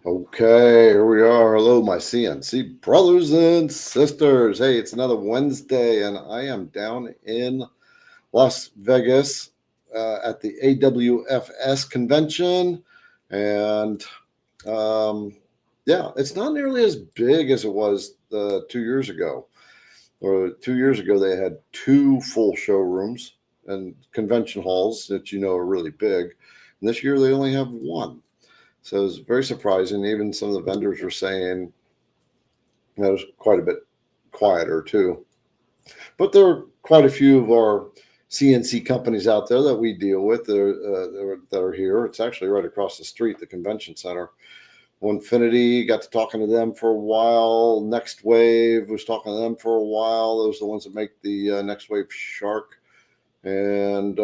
Okay, here we are. Hello, my CNC brothers and sisters. Hey, it's another Wednesday, and I am down in Las Vegas at the AWFS convention. And yeah, it's not nearly as big as it was 2 years ago. Or 2 years ago, they had two full showrooms and convention halls that are really big. And this year, they only have one. So it's very surprising. Even some of the vendors were saying it was quite a bit quieter too. But there are quite a few of our CNC companies out there that we deal with that are here. It's actually right across the street, the convention center. Infinity, got to talking to them for a while. Next Wave was talking to them for a while. Those are the ones that make the Next Wave Shark. And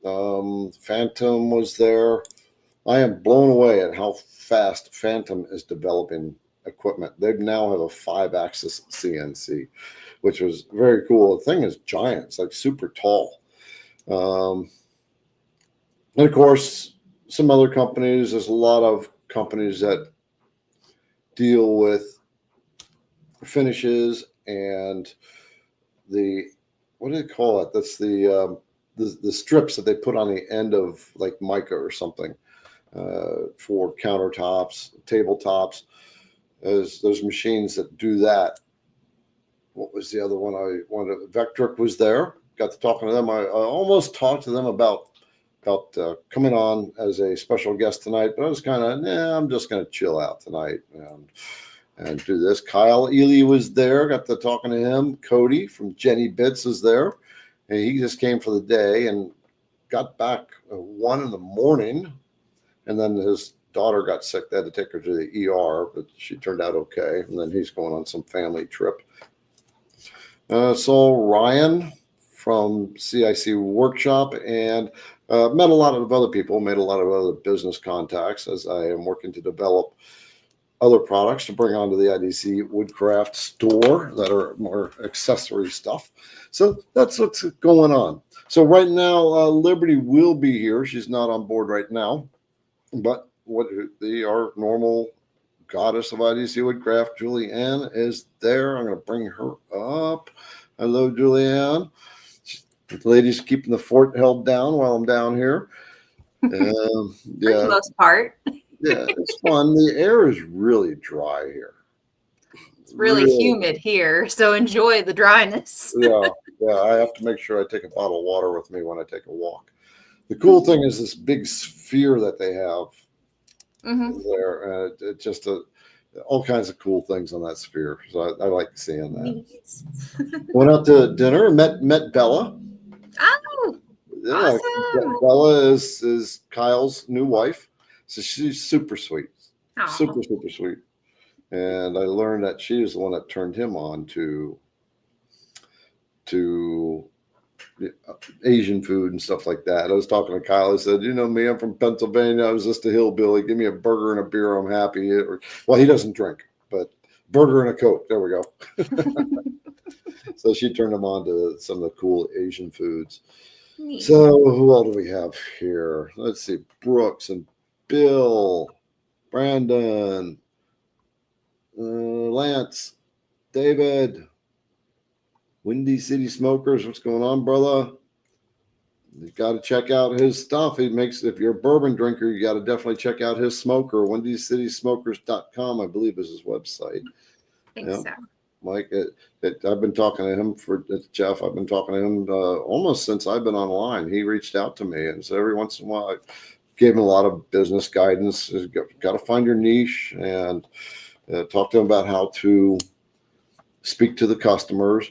Phantom was there. I am blown away at how fast Phantom is developing equipment. They now have a 5-axis CNC, which was very cool. The thing is giant. It's like super tall. And of course, some other companies, there's a lot of companies that deal with finishes and what do they call it? That's the strips that they put on the end of like mica or something. For countertops, tabletops. There's machines that do that. What was the other one I wanted? VECTRIC was there. Got to talking to them. I almost talked to them about coming on as a special guest tonight, but I was kind of, I'm just going to chill out tonight and do this. Kyle Ely was there. Got to talking to him. Cody from Jenny Bits is there. And he just came for the day and got back at 1 in the morning. And then his daughter got sick. They had to take her to the ER, but she turned out okay. And then he's going on some family trip. Saw Ryan from CIC Workshop and met a lot of other people, made a lot of other business contacts as I am working to develop other products to bring onto the IDC Woodcraft store that are more accessory stuff. So that's what's going on. So right now, Liberty will be here. She's not on board right now. But our normal goddess of IDC Woodcraft, Juliann, is there. I'm going to bring her up. Hello, Juliann. The lady's keeping the fort held down while I'm down here. For the most part. Yeah, it's fun. The air is really dry here. It's really humid here, so enjoy the dryness. Yeah. I have to make sure I take a bottle of water with me when I take a walk. The cool thing is this big sphere that they have there. It's just all kinds of cool things on that sphere. So I like seeing that. Went out to dinner, met Bella. Oh, yeah, awesome. Bella is Kyle's new wife. So she's super sweet. Aww. Super sweet. And I learned that she is the one that turned him on to Asian food and stuff like that. I was talking to Kyle. I said, you know me, I'm from Pennsylvania. I was just a hillbilly. Give me a burger and a beer. I'm happy. Well, he doesn't drink, but burger and a Coke. There we go. So she turned him on to some of the cool Asian foods. Neat. So who all do we have here? Let's see. Brooks and Bill, Brandon, Lance, David, Windy City Smokers. What's going on, brother? You got to check out his stuff. He makes, if you're a bourbon drinker, you got to definitely check out his smoker. WindyCitySmokers.com, I believe, is his website. I think so. Mike, I've been talking to him Jeff. I've been talking to him almost since I've been online. He reached out to me, and so every once in a while, I gave him a lot of business guidance. You got to find your niche and talk to him about how to speak to the customers.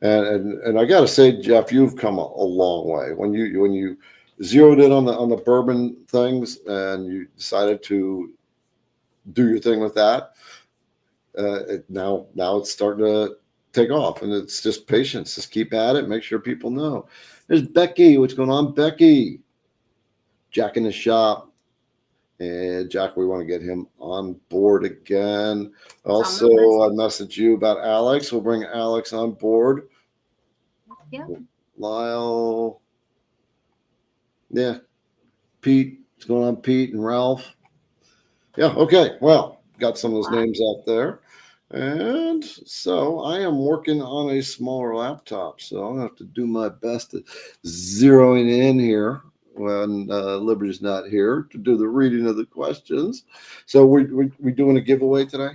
And I got to say, Jeff, you've come a long way. When you zeroed in on the bourbon things and you decided to do your thing with that, now it's starting to take off, and it's just patience. Just keep at it. Make sure people know. There's Becky. What's going on, Becky? Jack in the shop. And Jack, we want to get him on board again. Also, I messaged you about Alex. We'll bring Alex on board. Yeah. Lyle. Yeah. Pete. What's going on, Pete and Ralph? Yeah. Okay. Well, got some of those names out there. And so I am working on a smaller laptop. So I'm going to have to do my best at zeroing in here when Liberty's not here to do the reading of the questions. So we doing a giveaway today?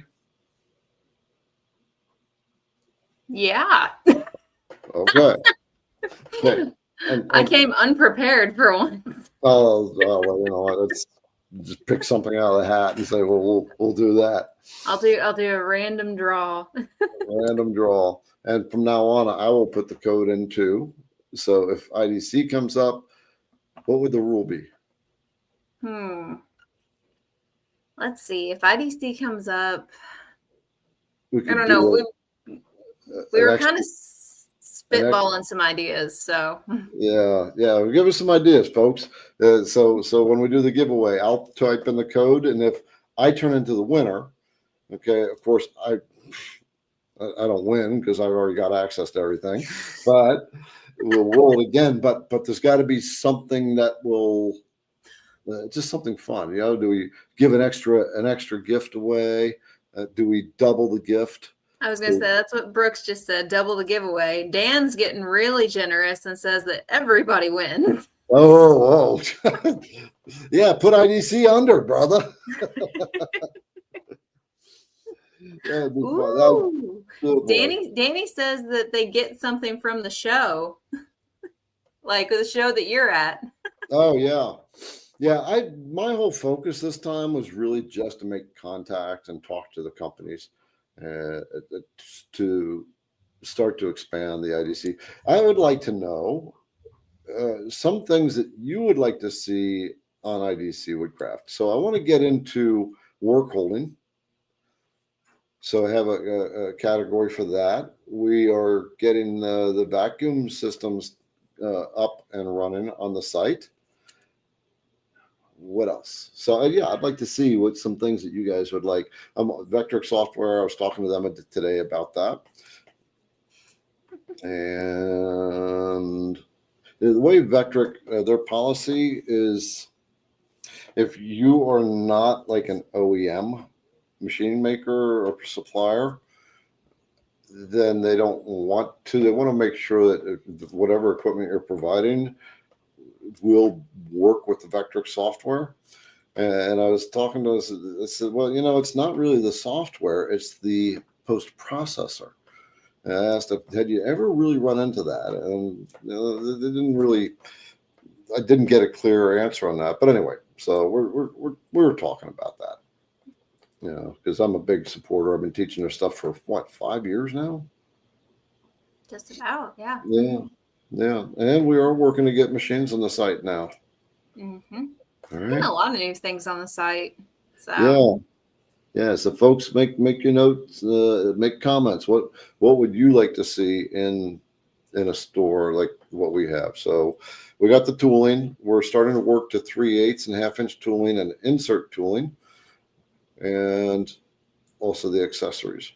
Yeah. Okay. Okay. I came unprepared for one. Oh, well, you know what? Let's just pick something out of the hat and say, well, we'll do that. I'll do a random draw. Random draw. And from now on, I will put the code in too. So if IDC comes up, what would the rule be? Let's see. If IDC comes up, I don't know. We were kind of spitballing some ideas. So yeah. Give us some ideas, folks. So when we do the giveaway, I'll type in the code, and if I turn into the winner, okay, of course I don't win because I've already got access to everything, but we'll roll it again. But there's got to be something that will just something fun. You know, do we give an extra gift away? Do we double the gift? I was going to say, that's what Brooks just said, double the giveaway. Dan's getting really generous and says that everybody wins. Oh. Yeah, put IDC under, brother. Ooh. Danny says that they get something from the show, like the show that you're at. Oh, yeah. Yeah, my whole focus this time was really just to make contact and talk to the companies to start to expand the IDC. I would like to know some things that you would like to see on IDC Woodcraft. So I want to get into work holding. So I have a category for that. We are getting the vacuum systems up and running on the site. What else? So yeah, I'd like to see what some things that you guys would like. VECTRIC software, I was talking to them today about that. And the way VECTRIC, their policy is if you are not like an OEM machine maker or supplier, then they don't want to. They want to make sure that whatever equipment you're providing will work with the VECTRIC software. And I was talking to us, I said, well, you know, it's not really the software, it's the post processor. And I asked, had you ever really run into that? And you know, they didn't really. I didn't get a clear answer on that. But anyway, so we're talking about that. You know, because I'm a big supporter. I've been teaching their stuff for what, 5 years now? Just about, yeah. Yeah. And we are working to get machines on the site now. Mm-hmm. All right. A lot of new things on the site. So yeah. So folks, make your notes, make comments. What would you like to see in a store like what we have? So we got the tooling. We're starting to work to 3/8 and 1/2-inch tooling and insert tooling, and also the accessories.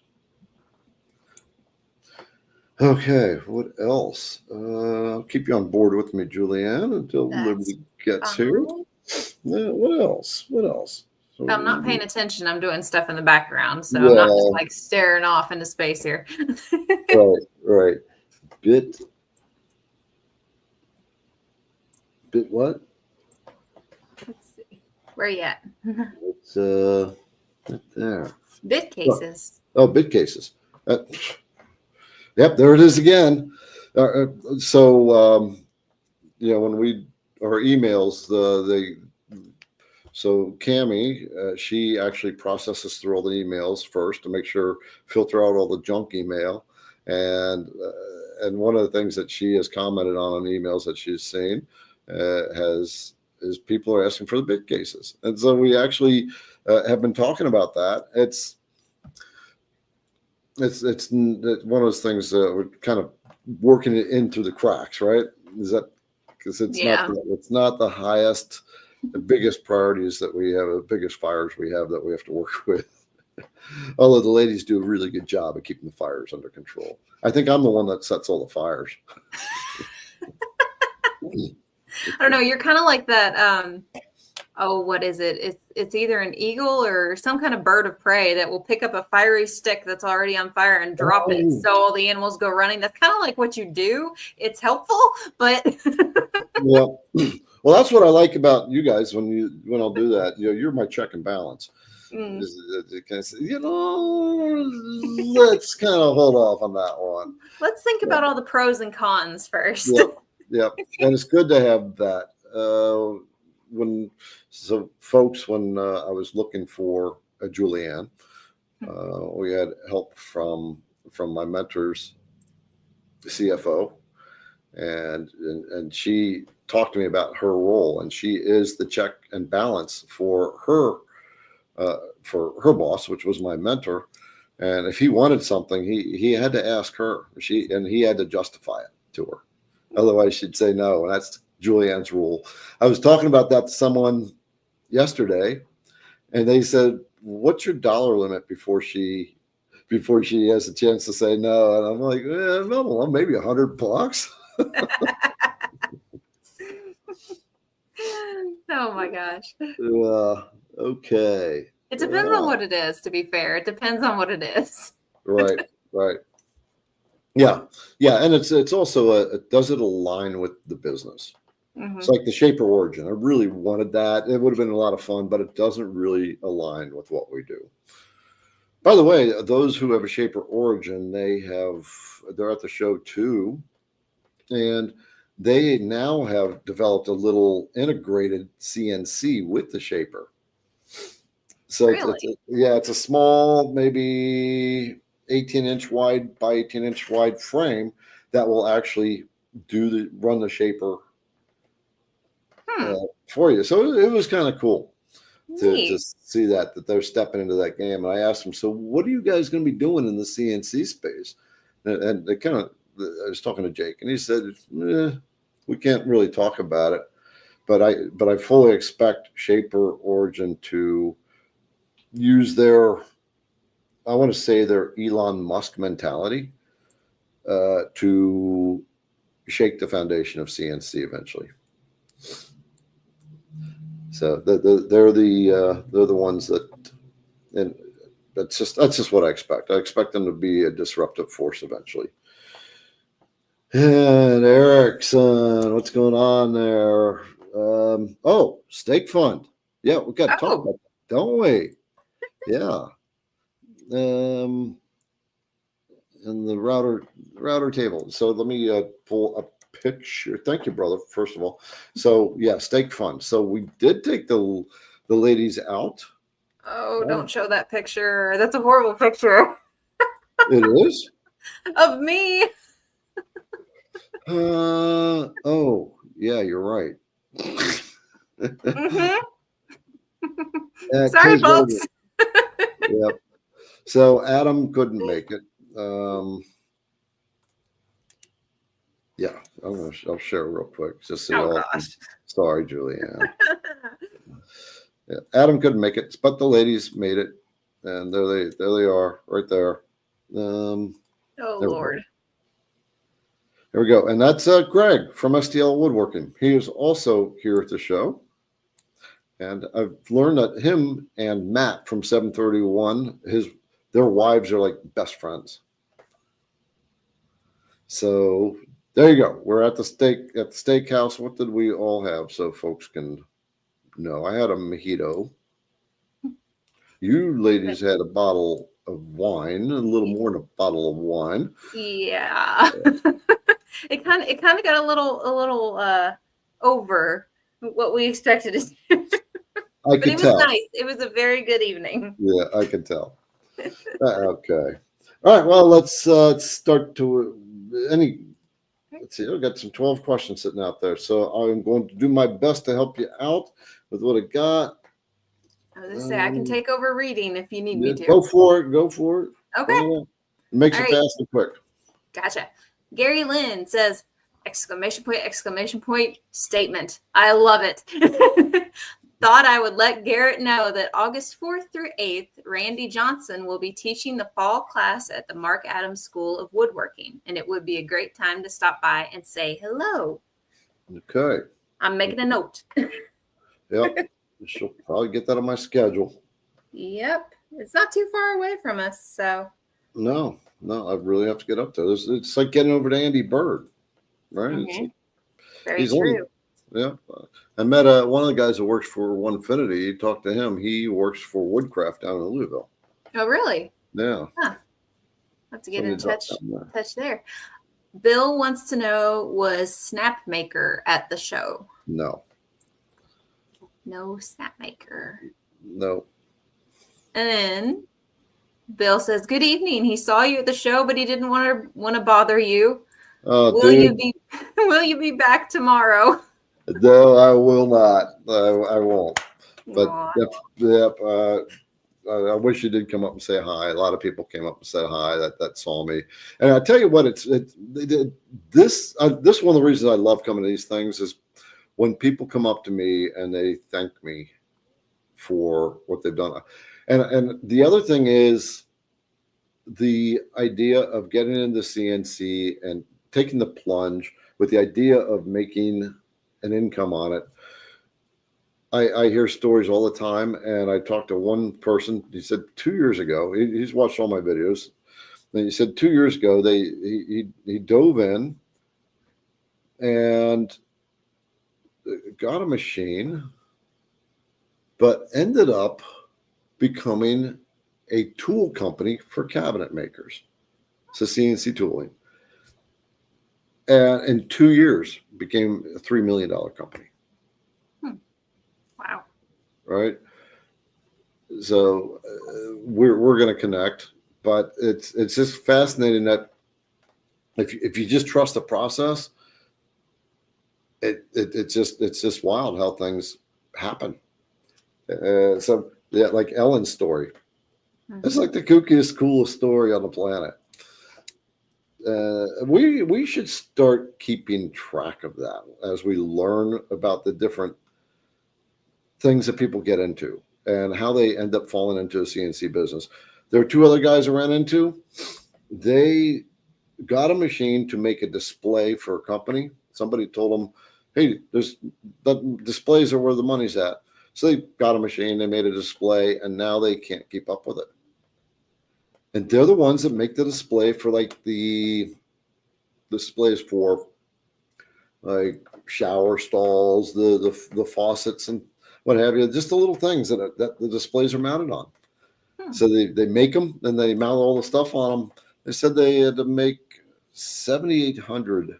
Okay, what else? I'll keep you on board with me, Juliann, until Liberty gets here. Yeah, what else? So, I'm not paying attention. I'm doing stuff in the background, so I'm not just like staring off into space here. Right. Bit what? Let's see. Where you at? It's right there. Bit cases. Oh, bit cases. Yep, there it is again. So you know, when we our emails, so Cammie, she actually processes through all the emails first to make sure, filter out all the junk email, and one of the things that she has commented on emails that she's seen is people are asking for the bit cases, and so we actually have been talking about that. It's one of those things that we're kind of working it in through the cracks, right? Is that because it's not the highest, the biggest priorities that we have, the biggest fires we have that we have to work with. Although the ladies do a really good job of keeping the fires under control. I think I'm the one that sets all the fires. I don't know. You're kind of like that. oh, what is it? It's either an eagle or some kind of bird of prey that will pick up a fiery stick that's already on fire and drop it. Oh. So all the animals go running. That's kind of like what you do. It's helpful, but Yeah. Well, that's what I like about you guys when I'll do that. You're my check and balance. Mm. Let's kind of hold off on that one. Let's think about all the pros and cons first. Yeah. And it's good to have that. When I was looking for a Juliann, we had help from my mentor's CFO, and she talked to me about her role, and she is the check and balance for her boss, which was my mentor. And if he wanted something, he had to ask her. He had to justify it to her. Otherwise, she'd say no. And that's Juliann's rule. I was talking about that to someone yesterday, and they said, "What's your dollar limit before she has a chance to say no?" And I'm like, no, maybe $100. Oh my gosh. Okay. It depends on what it is, to be fair. It depends on what it is. Right. Yeah. And it's also does it align with the business? Mm-hmm. It's like the Shaper Origin. I really wanted that. It would have been a lot of fun, but it doesn't really align with what we do. By the way, those who have a Shaper Origin, they're at the show too, and they now have developed a little integrated CNC with the Shaper. So really? It's a small, maybe 18-inch wide by 18-inch wide frame that will actually run the Shaper for you. So it was kind of cool to see that they're stepping into that game. And I asked them, so what are you guys going to be doing in the CNC space? And they I was talking to Jake, and he said, we can't really talk about it, but I fully expect Shaper Origin to use their Elon Musk mentality to shake the foundation of CNC eventually. So they're the ones that, and that's just what I expect. I expect them to be a disruptive force eventually. And Erickson, what's going on there? Stake fund. Yeah, we got to talk about that, don't we? Yeah. And the router table. So let me pull a picture. Thank you, brother. First of all. So yeah, stake fund. So we did take the ladies out. Oh, don't show that picture. That's a horrible picture. It is? Of me. Oh, yeah, you're right. Mm-hmm. Sorry, folks. Yep. So Adam couldn't make it. Yeah, I'll share real quick just so y'all. Sorry, Juliann. Yeah, Adam couldn't make it, but the ladies made it, and there they are, right there. Oh Lord. There we go, and that's Greg from STL Woodworking. He is also here at the show, and I've learned that him and Matt from 731, their wives are like best friends. So there you go. We're at the steakhouse. What did we all have so folks can know? I had a mojito. You ladies had a bottle of wine, a little more than a bottle of wine. Yeah. It kind of got a little over what we expected it to. But it was nice. It was a very good evening. Yeah, I can tell. Okay. All right. Well, let's start to let's see. I've got some 12 questions sitting out there. So I'm going to do my best to help you out with what I got. I was going to say, I can take over reading if you need me to. Go for it. Okay. It makes it fast and quick. Gotcha. Gary Lynn says, ! Statement. I love it. Thought I would let Garrett know that August 4th through 8th, Randy Johnson will be teaching the fall class at the Mark Adams School of Woodworking, and it would be a great time to stop by and say hello. Okay. I'm making a note. Yep. she'll probably get that on my schedule. Yep. It's not too far away from us. So No, I really have to get up there. It's like getting over to Andy Bird, right? Mhm. Very He's true. only, yeah. I met one of the guys that works for Onefinity. You talked to him. He works for Woodcraft down in Louisville. Oh, really? Yeah. Huh. Have to get Somebody in dropped down there. touch there. Bill wants to know, was Snapmaker at the show? No. No Snapmaker. No. And then Bill says, "Good evening. He saw you at the show, but he didn't want to bother you. Will you be back tomorrow?" No, I will not. I won't. But Aw. yep. I wish you did come up and say hi. A lot of people came up and said hi that saw me. And I tell you what, this one of the reasons I love coming to these things is when people come up to me and they thank me for what they've done. And the other thing is the idea of getting into CNC and taking the plunge with the idea of making an income on it. I hear stories all the time, and I talked to one person. He said 2 years ago, he's watched all my videos, and he said 2 years ago he dove in and got a machine, but ended up becoming a tool company for cabinet makers. So CNC tooling, and in 2 years became a $3 million company. Wow. Right. So we're going to connect, but it's just fascinating that if you just trust the process, it's just wild how things happen. So yeah, like Ellen's story. It's like the kookiest, coolest story on the planet. We should start keeping track of that as we learn about the different things that people get into and how they end up falling into a CNC business. There are two other guys I ran into. They got a machine to make a display for a company. Somebody told them, "Hey, the displays are where the money's at." So they got a machine, they made a display, and now they can't keep up with it. And they're the ones that make the display for like the displays for like shower stalls, the faucets and what have you, just the little things that the displays are mounted on. So they make them and they mount all the stuff on them. They said they had to make 7,800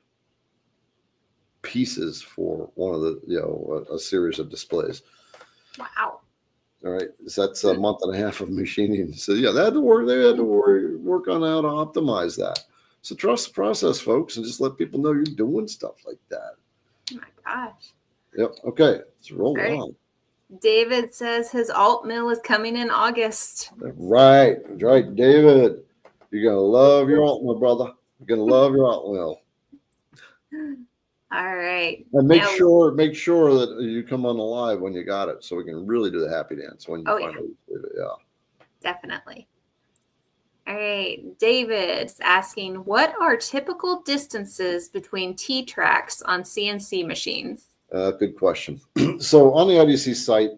pieces for one of the, a series of displays. Wow. All right. So that's a month and a half of machining. So yeah, they had to work on how to optimize that. So trust the process, folks, and just let people know you're doing stuff like that. Oh my gosh. Yep. Okay. Let's roll on. David says his alt mill is coming in August. Right, David. You're gonna love your alt mill, brother. You're gonna love your alt mill. All right. And make sure that you come on the live when you got it, so we can really do the happy dance when you finally do it. Yeah. Definitely. All right. David's asking, what are typical distances between T-tracks on CNC machines? Good question. So on the IDC site,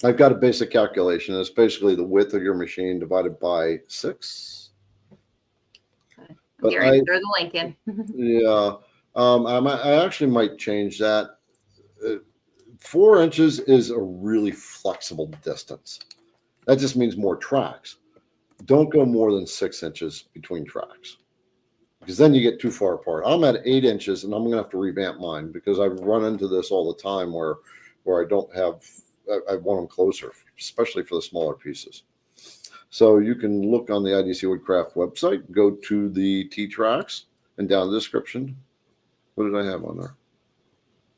I've got a basic calculation. It's basically the width of your machine divided by 6. I'm getting ready to throw the link in. Yeah. I actually might change that. 4 inches is a really flexible distance. That just means more tracks. Don't go more than 6 inches between tracks, because then you get too far apart. I'm at 8 inches, and I'm going to have to revamp mine because I run into this all the time where I don't have. I want them closer, especially for the smaller pieces. So you can look on the IDC Woodcraft website, go to the T-tracks, and down the description. What did I have on there?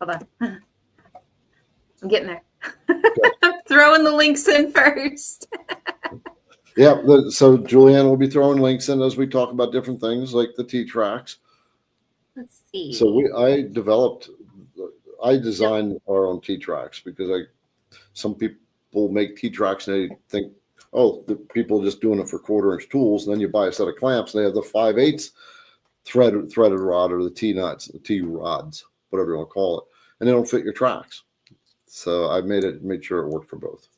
Hold on. I'm getting there. I'm throwing the links in first. Yeah, so Juliann will be throwing links in as we talk about different things like the T-tracks. Let's see. So I designed our own T-tracks because some people make T-tracks and they think, oh, the people are just doing it for 1/4-inch tools. And then you buy a set of clamps and they have the 5/8 threaded rod or the T-nuts, the T-rods, whatever you want to call it. And they don't fit your tracks. So I made sure it worked for both.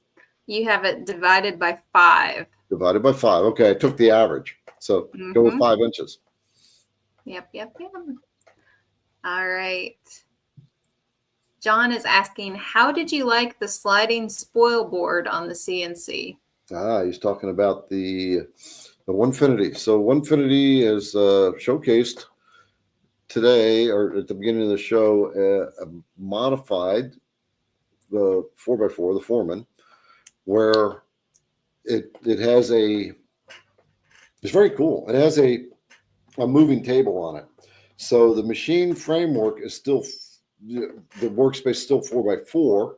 You have it divided by 5. Divided by 5. Okay, I took the average. So go with 5 inches. Yep. All right. John is asking, how did you like the sliding spoil board on the CNC? He's talking about the Onefinity. So Onefinity is showcased today, or at the beginning of the show, modified the 4x4, the Foreman, where it has it's very cool. It has a moving table on it. So the machine framework is still, the workspace is still 4x4.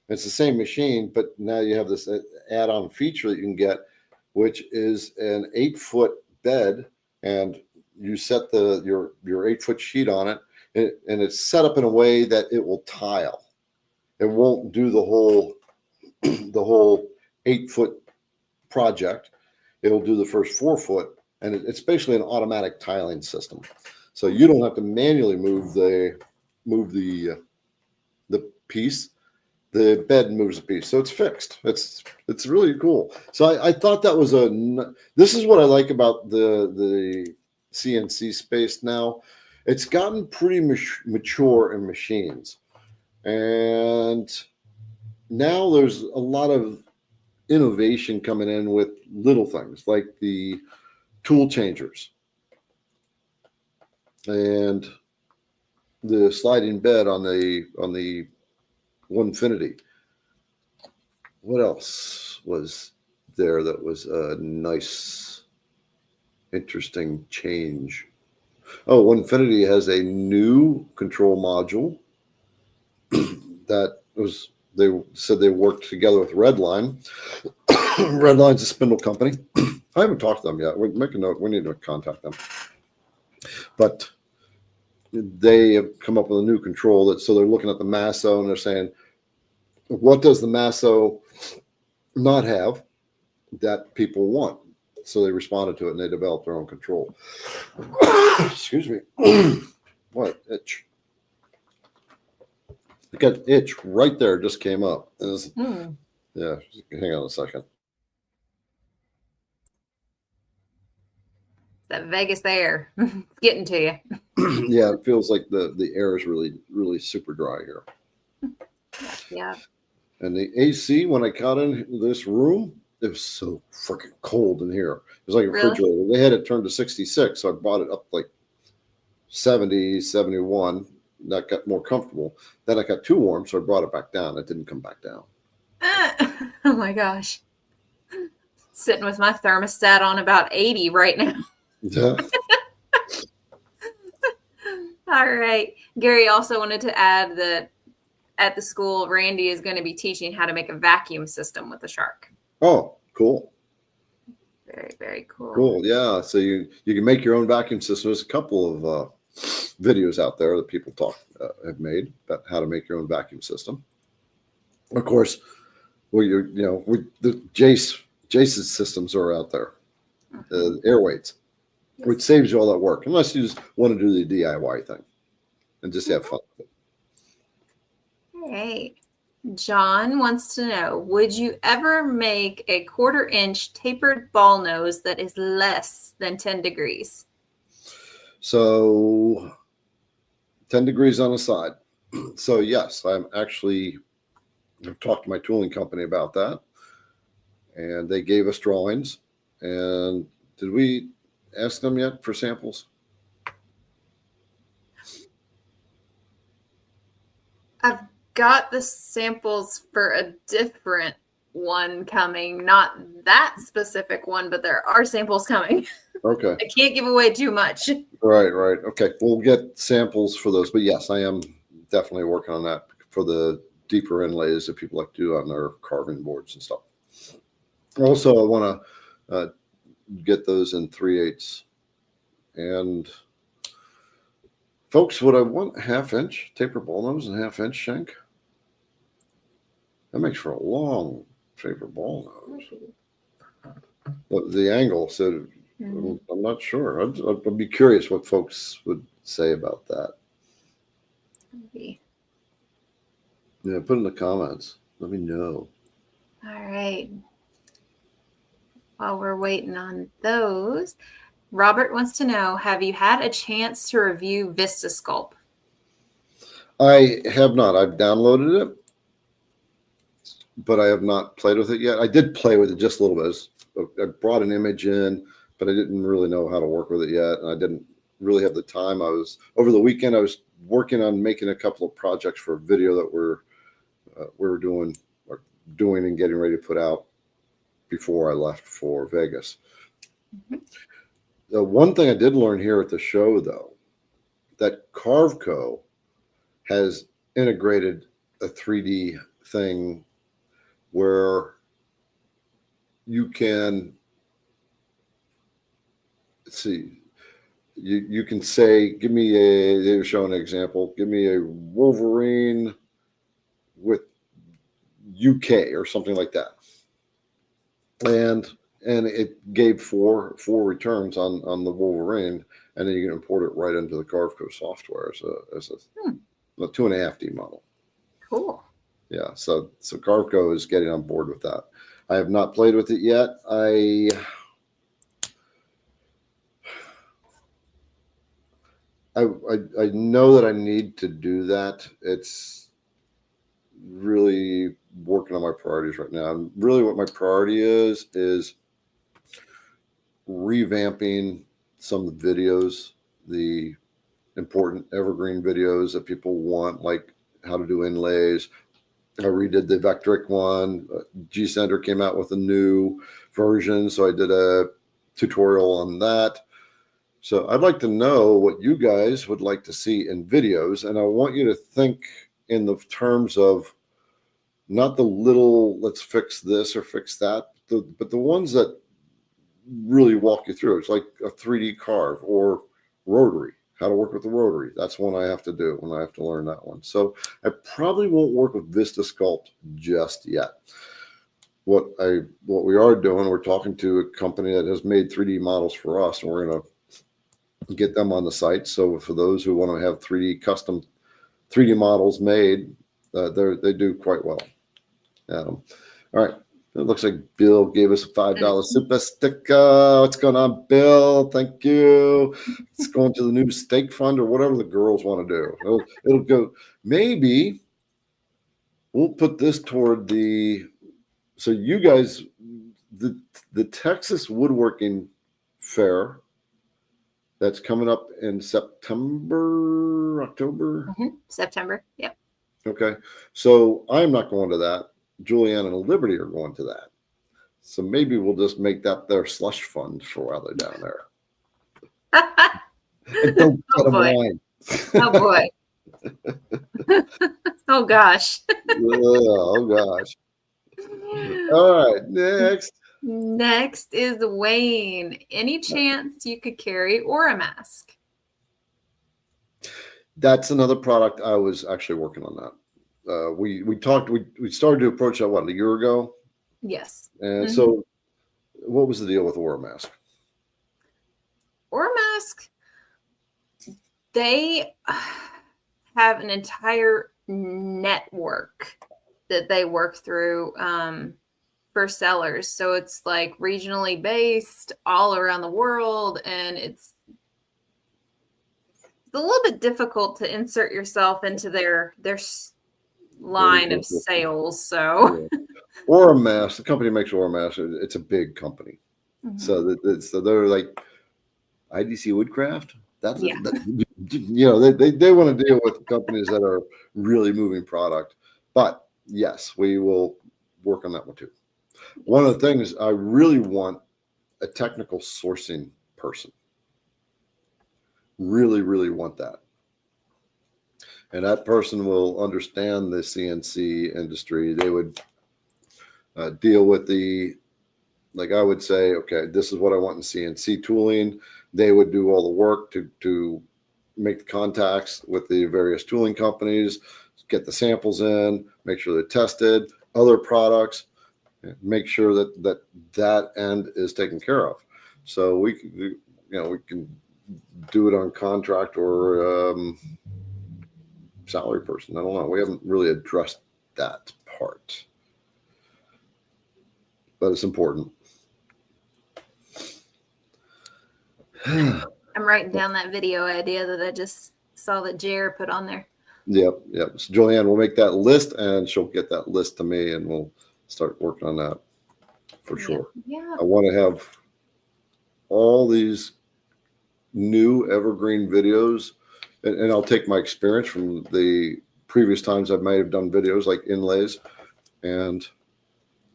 It's the same machine, but now you have this add-on feature that you can get, which is an 8-foot bed, and you set your 8-foot sheet on it, and it's set up in a way that it will tile. It won't do the whole 8-foot project. It'll do the first 4 foot, and it's basically an automatic tiling system. So you don't have to manually move the piece. The bed moves the piece, so it's fixed. It's really cool. So I thought that was this is what I like about the CNC space now. It's gotten pretty mature in machines, and now there's a lot of innovation coming in with little things like the tool changers and the sliding bed on the Onefinity. What else was there that was a nice, interesting change? Oh, Onefinity has a new control module that was, they said they worked together with Redline. Redline's a spindle company. I haven't talked to them yet. We'll make a note. We need to contact them. But they have come up with a new control so they're looking at the Masso and they're saying, what does the Masso not have that people want? So they responded to it and they developed their own control. Excuse me. What itch? I got itch right there. Just came up. Yeah. Hang on a second. That Vegas air getting to you. Yeah, it feels like the air is really super dry here. Yeah. And the AC, when I got in this room, it was so freaking cold in here. It was like a refrigerator. Really? They had it turned to 66, so I brought it up like 70, 71. That got more comfortable. Then I got too warm, so I brought it back down. It didn't come back down. Oh my gosh. Sitting with my thermostat on about 80 right now. Yeah. All right. Gary also wanted to add that at the school, Randy is going to be teaching how to make a vacuum system with a shark. Oh, cool. Very, very cool. Cool. Yeah. So you can make your own vacuum system. There's a couple of videos out there that people have made about how to make your own vacuum system. Of course, the Jace's systems are out there, air weights, which saves you all that work, unless you just want to do the DIY thing and just have fun with it. Hey, John wants to know, would you ever make a 1/4-inch tapered ball nose that is less than 10 degrees? So 10 degrees on the side. So yes, I've talked to my tooling company about that, and they gave us drawings. And did we ask them yet for samples? I've got the samples for a different one coming, not that specific one, but there are samples coming. Okay. I can't give away too much. Right. Okay. We'll get samples for those, but yes, I am definitely working on that for the deeper inlays that people like to do on their carving boards and stuff. Also, I want to get those in 3/8. And folks, would I want 1/2 inch taper ball nose and 1/2 inch shank? That makes for a long taper ball nose. But the angle, so I'm not sure. I'd be curious what folks would say about that. Yeah, put in the comments. Let me know. All right. While we're waiting on those, Robert wants to know, have you had a chance to review VistaSculpt? I have not. I've downloaded it, but I have not played with it yet. I did play with it just a little bit. I brought an image in, but I didn't really know how to work with it yet, and I didn't really have the time. Over the weekend, I was working on making a couple of projects for a video that we were doing and getting ready to put out before I left for Vegas. Mm-hmm. The one thing I did learn here at the show, though, that Carveco has integrated a 3D thing where you can see, you can say, give me they were showing an example, give me a Wolverine with UK or something like that. And it gave four returns on the Wolverine, and then you can import it right into the Carveco software as a 2.5D model. Cool. Yeah, so Carveco is getting on board with that. I have not played with it yet. I know that I need to do that. It's really working on my priorities right now. And really what my priority is revamping some of the videos, the important evergreen videos that people want, like how to do inlays. I redid the VECTRIC one. G Center came out with a new version, so I did a tutorial on that. So I'd like to know what you guys would like to see in videos, and I want you to think in the terms of not the little let's fix this or fix that, but the ones that really walk you through. It's like a 3D carve or rotary, how to work with the rotary. That's one I have to do when I have to learn that one. So I probably won't work with VistaSculpt just yet. What we are doing, we're talking to a company that has made 3D models for us, and we're going to get them on the site. So for those who want to have custom 3D models made, they do quite well. All right. It looks like Bill gave us a $5 super sticker. What's going on, Bill? Thank you. It's going to the new steak fund or whatever the girls want to do. It'll go. Maybe we'll put this toward so you guys, the Texas Woodworking Fair that's coming up in September, October? September. Yep. Okay. So I'm not going to that. Juliann and Liberty are going to that. So maybe we'll just make that their slush fund for while they're down there. And don't get them wine. Oh, boy. Oh, gosh. Oh, gosh. All right. Next. Next is Wayne. Any chance you could carry Aura mask? That's another product. I was actually working on that. We started to approach that, a year ago? Yes. And so what was the deal with Aura mask? Aura mask, they have an entire network that they work through for sellers. So it's like regionally based all around the world, and it's a little bit difficult to insert yourself into their line of sales. So Aura mask, the company makes Aura mask. It's a big company. So they're like IDC Woodcraft. That's they want to deal with companies that are really moving product. But yes, we will work on that one too. One of the things I really want a technical sourcing person. Really, really want that. And that person will understand the CNC industry. They would deal with I would say, okay, this is what I want in CNC tooling. They would do all the work to make the contacts with the various tooling companies, get the samples in, make sure they're tested, other products, make sure that end is taken care of. So we can do it on contract or salary person. I don't know. We haven't really addressed that part. But it's important. I'm writing down that video idea that I just saw that Jared put on there. Yep. So Juliann will make that list, and she'll get that list to me, and we'll start working on that for sure. Yeah. I want to have all these new evergreen videos, and I'll take my experience from the previous times I might have done videos like inlays and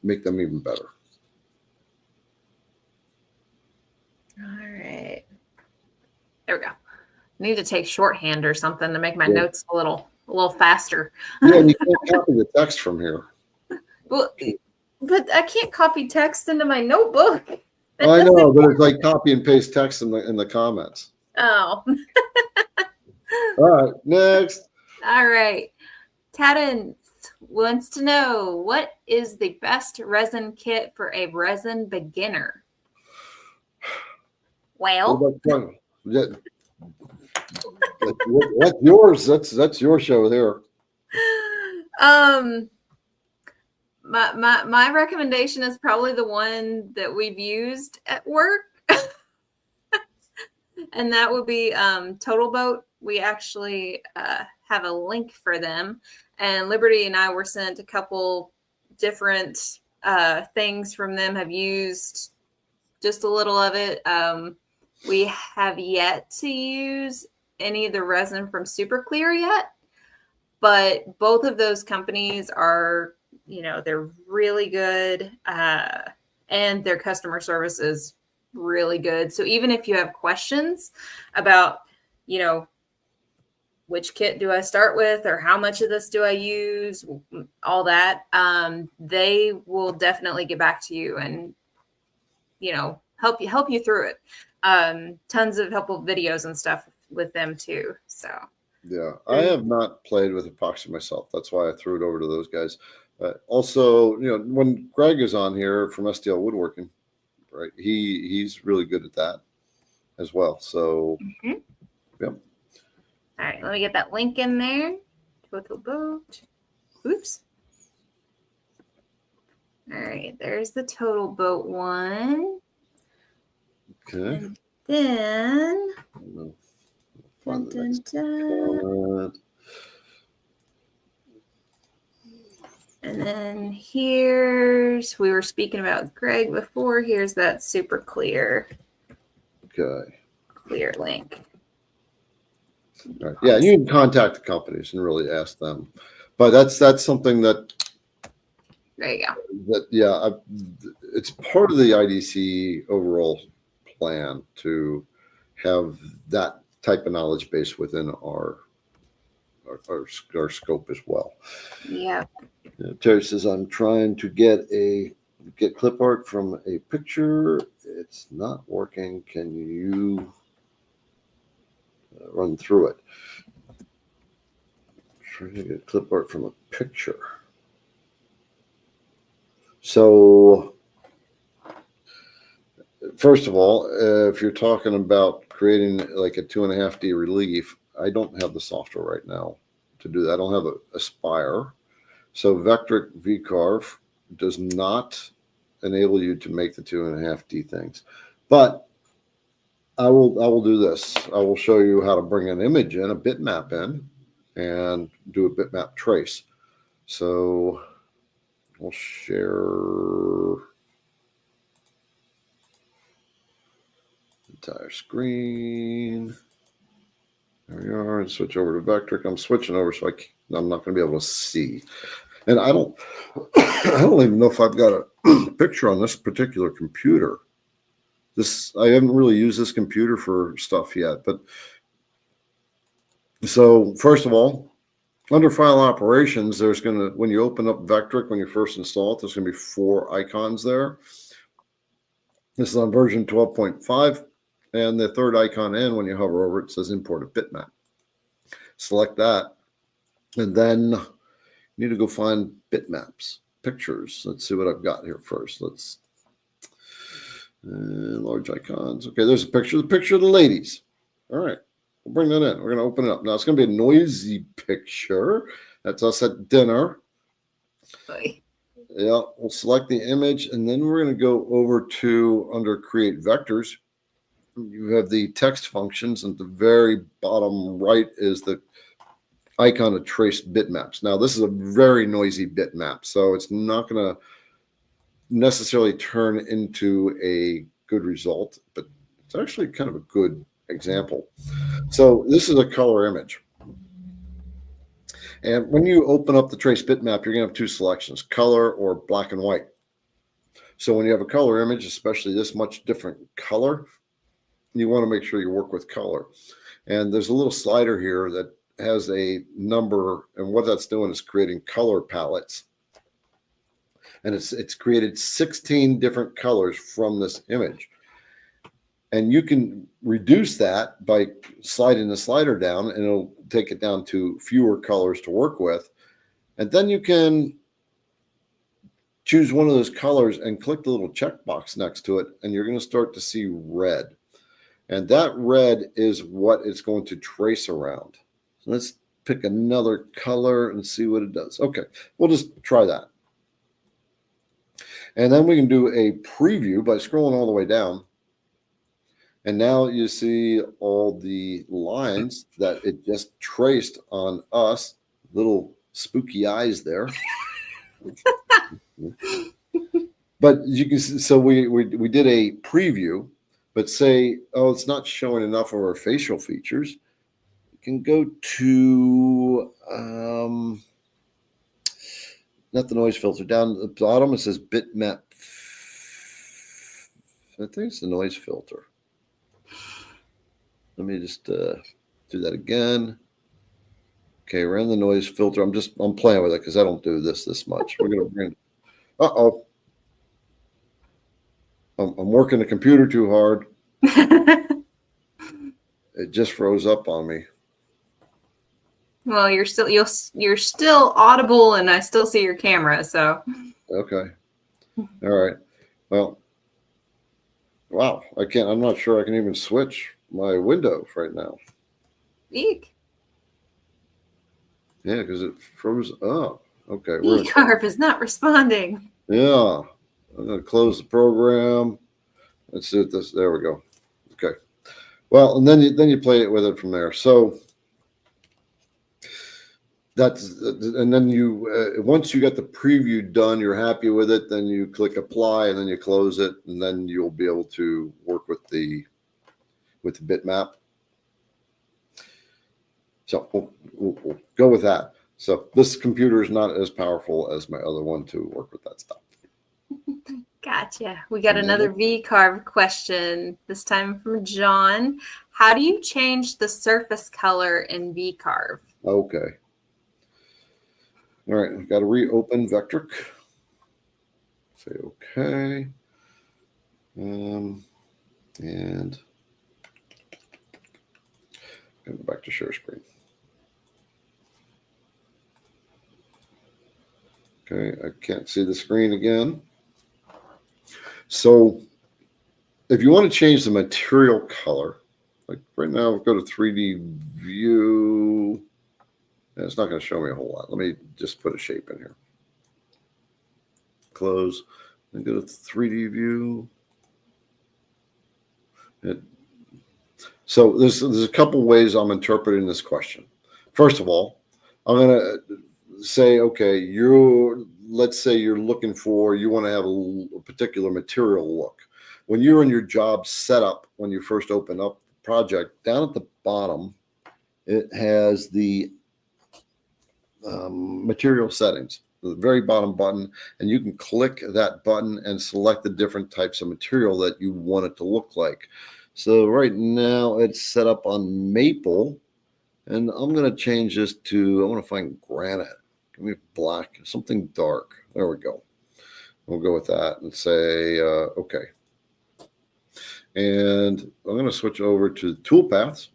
make them even better. All right. There we go. I need to take shorthand or something to make my Yeah. notes a little faster. Yeah, you can't copy the text from here. Well, but I can't copy text into my notebook. That I know, doesn't but work. it's like copy and paste text in the comments. Oh. All right, next. All right. Tadden wants to know, what is the best resin kit for a resin beginner? Well, What about what's yours? That's your show there. my recommendation is probably the one that we've used at work. And that would be Total Boat. We actually have a link for them. And Liberty and I were sent a couple different things from them, have used just a little of it. We have yet to use any of the resin from Super Clear yet, but both of those companies are, they're really good, and their customer service is really good. So even if you have questions about, which kit do I start with, or how much of this do I use, all that, they will definitely get back to you and, help you through it. Tons of helpful videos and stuff with them too. So yeah, I have not played with epoxy myself. That's why I threw it over to those guys. Also, when Greg is on here from STL Woodworking, right, he's really good at that as well. So, Yep. All right, let me get that link in there. Total Boat. Oops. All right, there's the Total Boat one. Okay. And then, Find the next comment. and then we were speaking about Greg before. Here's that Super Clear link. All right. Yeah, you can contact the companies and really ask them. But that's something that There you go. it's part of the IDC overall plan to have that type of knowledge base within our scope as well. Yeah. Terry says, I'm trying to get clip art from a picture. It's not working. Can you run through it? Trying to get clip art from a picture. So, first of all, if you're talking about creating like a 2.5D relief, I don't have the software right now to do that. I don't have a Aspire. So VECTRIC VCarve does not enable you to make the 2.5D things. But I will do this. I will show you how to bring an image in, a bitmap in, and do a bitmap trace. So we'll share entire screen. There we are, and switch over to VECTRIC. I'm switching over so I'm not going to be able to see. And I don't even know if I've got a picture on this particular computer. I haven't really used this computer for stuff yet. But so first of all, under file operations, there's when you open up VECTRIC, when you first install it, there's going to be 4 icons there. This is on version 12.5. And the third icon in, when you hover over it, says import a bitmap. Select that. And then you need to go find bitmaps, pictures. Let's see what I've got here first. Large icons. Okay, there's a picture. The picture of the ladies. All right, we'll bring that in. We're going to open it up. Now, it's going to be a noisy picture. That's us at dinner. Oy. Yeah, we'll select the image, and then we're going to go over to under create vectors. You have the text functions, and at the very bottom right is the icon of trace bitmaps. Now, this is a very noisy bitmap, so it's not going to necessarily turn into a good result, but it's actually kind of a good example. So this is a color image. And when you open up the trace bitmap, you're going to have two selections, color or black and white. So when you have a color image, especially this much different color, you want to make sure you work with color. And there's a little slider here that has a number, and what that's doing is creating color palettes. And it's created 16 different colors from this image. And you can reduce that by sliding the slider down, and it'll take it down to fewer colors to work with. And then you can choose one of those colors and click the little checkbox next to it, and you're going to start to see red. And that red is what it's going to trace around. So let's pick another color and see what it does. Okay, we'll just try that. And then we can do a preview by scrolling all the way down. And now you see all the lines that it just traced on us. Little spooky eyes there. But you can see, so we did a preview, but say, oh, it's not showing enough of our facial features. You can go to not the noise filter. Down at the bottom, it says bitmap. I think it's the noise filter. Let me just do that again. Okay, we're in the noise filter. I'm playing with it because I don't do this much. We're gonna bring. Uh-oh. I'm working the computer too hard. It just froze up on me. Well, you're still audible, and I still see your camera. So. Okay. All right. Well. Wow. I'm not sure I can even switch my window right now. Eek. Yeah, because it froze up. Okay. eCarb is not responding. Yeah. I'm going to close the program. Let's do this. There we go. Okay. Well, and then you play it with it from there. So and then you once you got the preview done, you're happy with it, then you click apply, and then you close it, and then you'll be able to work with the bitmap. So we'll go with that. So this computer is not as powerful as my other one to work with that stuff. Gotcha. We got another VCarve question, this time from John. How do you change the surface color in VCarve? Okay. All right, I've got to reopen VECTRIC. Say okay. And go back to share screen. Okay, I can't see the screen again. So if you want to change the material color, like right now, go to 3D view. And it's not going to show me a whole lot. Let me just put a shape in here. Close. Then go to 3D view. So there's a couple ways I'm interpreting this question. First of all, I'm going to say, okay, let's say you want to have a particular material look. When you're in your job setup, when you first open up the project, down at the bottom, it has the material settings, the very bottom button, and you can click that button and select the different types of material that you want it to look like. So right now it's set up on maple, and I'm going to change this to, I want to find granite. Give me black, something dark. There we go. We'll go with that and say, okay. And I'm going to switch over to toolpaths,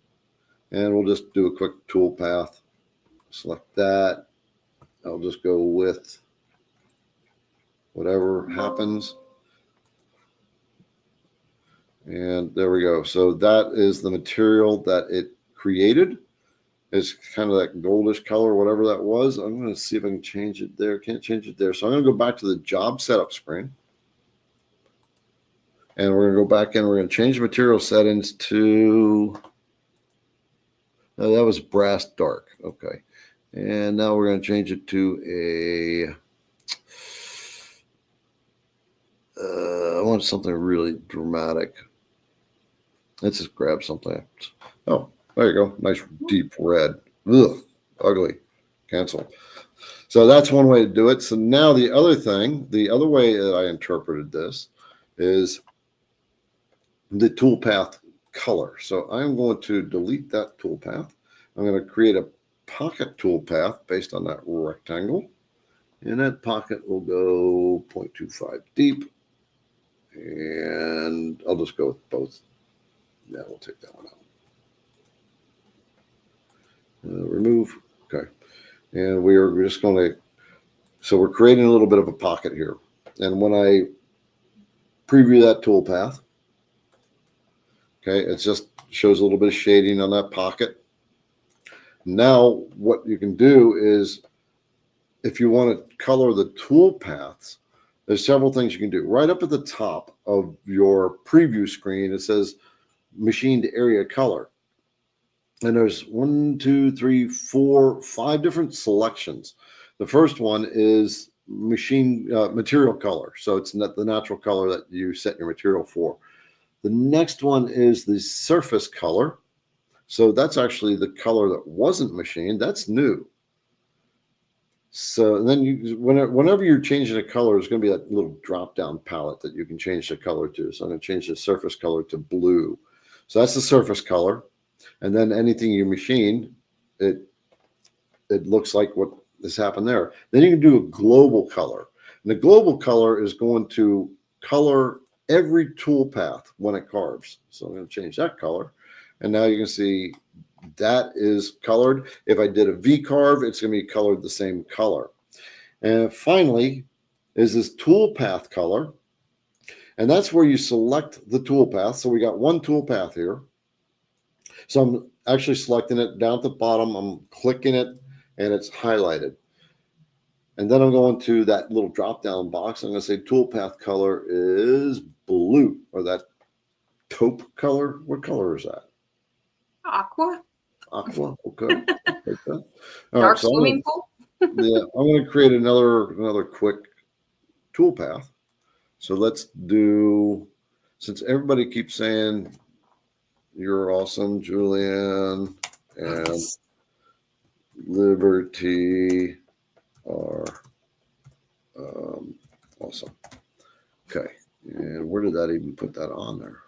and we'll just do a quick toolpath. Select that. I'll just go with whatever happens. And there we go. So that is the material that it created. It's kind of that goldish color, whatever that was. I'm going to see if I can change it there. Can't change it there. So I'm going to go back to the job setup screen. And we're going to go back in. We're going to change material settings to, oh, that was brass dark. Okay. And now we're going to change it to I want something really dramatic. Let's just grab something. Oh, there you go. Nice deep red. Ugh, ugly. Cancel. So that's one way to do it. So now the other thing, the other way that I interpreted this is the toolpath color. So I'm going to delete that toolpath. I'm going to create a pocket toolpath based on that rectangle. And that pocket will go 0.25 deep. And I'll just go with both. Yeah, we'll take that one out. Remove. Okay. And we're just going to, so we're creating a little bit of a pocket here. And when I preview that toolpath, okay, it just shows a little bit of shading on that pocket. Now, what you can do is, if you want to color the toolpaths, there's several things you can do. Right up at the top of your preview screen, it says machined area color. And there's 1, 2, 3, 4, 5 different selections. The first one is machine material color. So it's not the natural color that you set your material for. The next one is the surface color. So that's actually the color that wasn't machined. That's new. So then you, whenever you're changing a color, there's going to be that little drop-down palette that you can change the color to. So I'm going to change the surface color to blue. So that's the surface color. And then anything you machine, it looks like what has happened there. Then you can do a global color. And the global color is going to color every toolpath when it carves. So I'm going to change that color. And now you can see that is colored. If I did a V carve, it's going to be colored the same color. And finally is this toolpath color. And that's where you select the toolpath. So we got one toolpath here. So I'm actually selecting it down at the bottom. I'm clicking it and it's highlighted. And then I'm going to that little drop-down box. I'm going to say toolpath color is blue, or that taupe color. What color is that? Aqua. Aqua. Okay. Like that. All Dark right, so swimming pool. yeah, I'm going to create another quick toolpath. So let's do, since everybody keeps saying you're awesome, Juliann, and Liberty are awesome. Okay, and where did that even put that on there?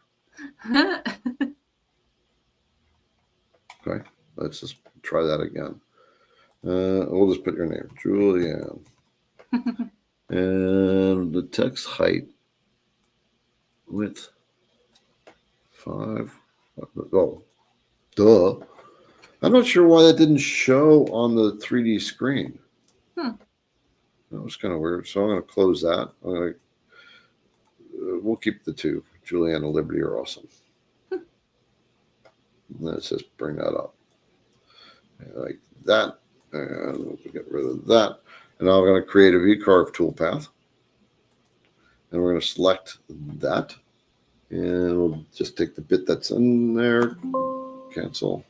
Okay, let's just try that again. We'll just put your name, Juliann. And the text height width 5. Oh, duh. I'm not sure why that didn't show on the 3D screen. That was kind of weird. So I'm going to close that. I'm going to, we'll keep the two. Juliann and Liberty are awesome. Let's just bring that up. Like that. And we'll get rid of that. And now I'm going to create a V-carve toolpath. And we're going to select that. And we'll just take the bit that's in there. Cancel.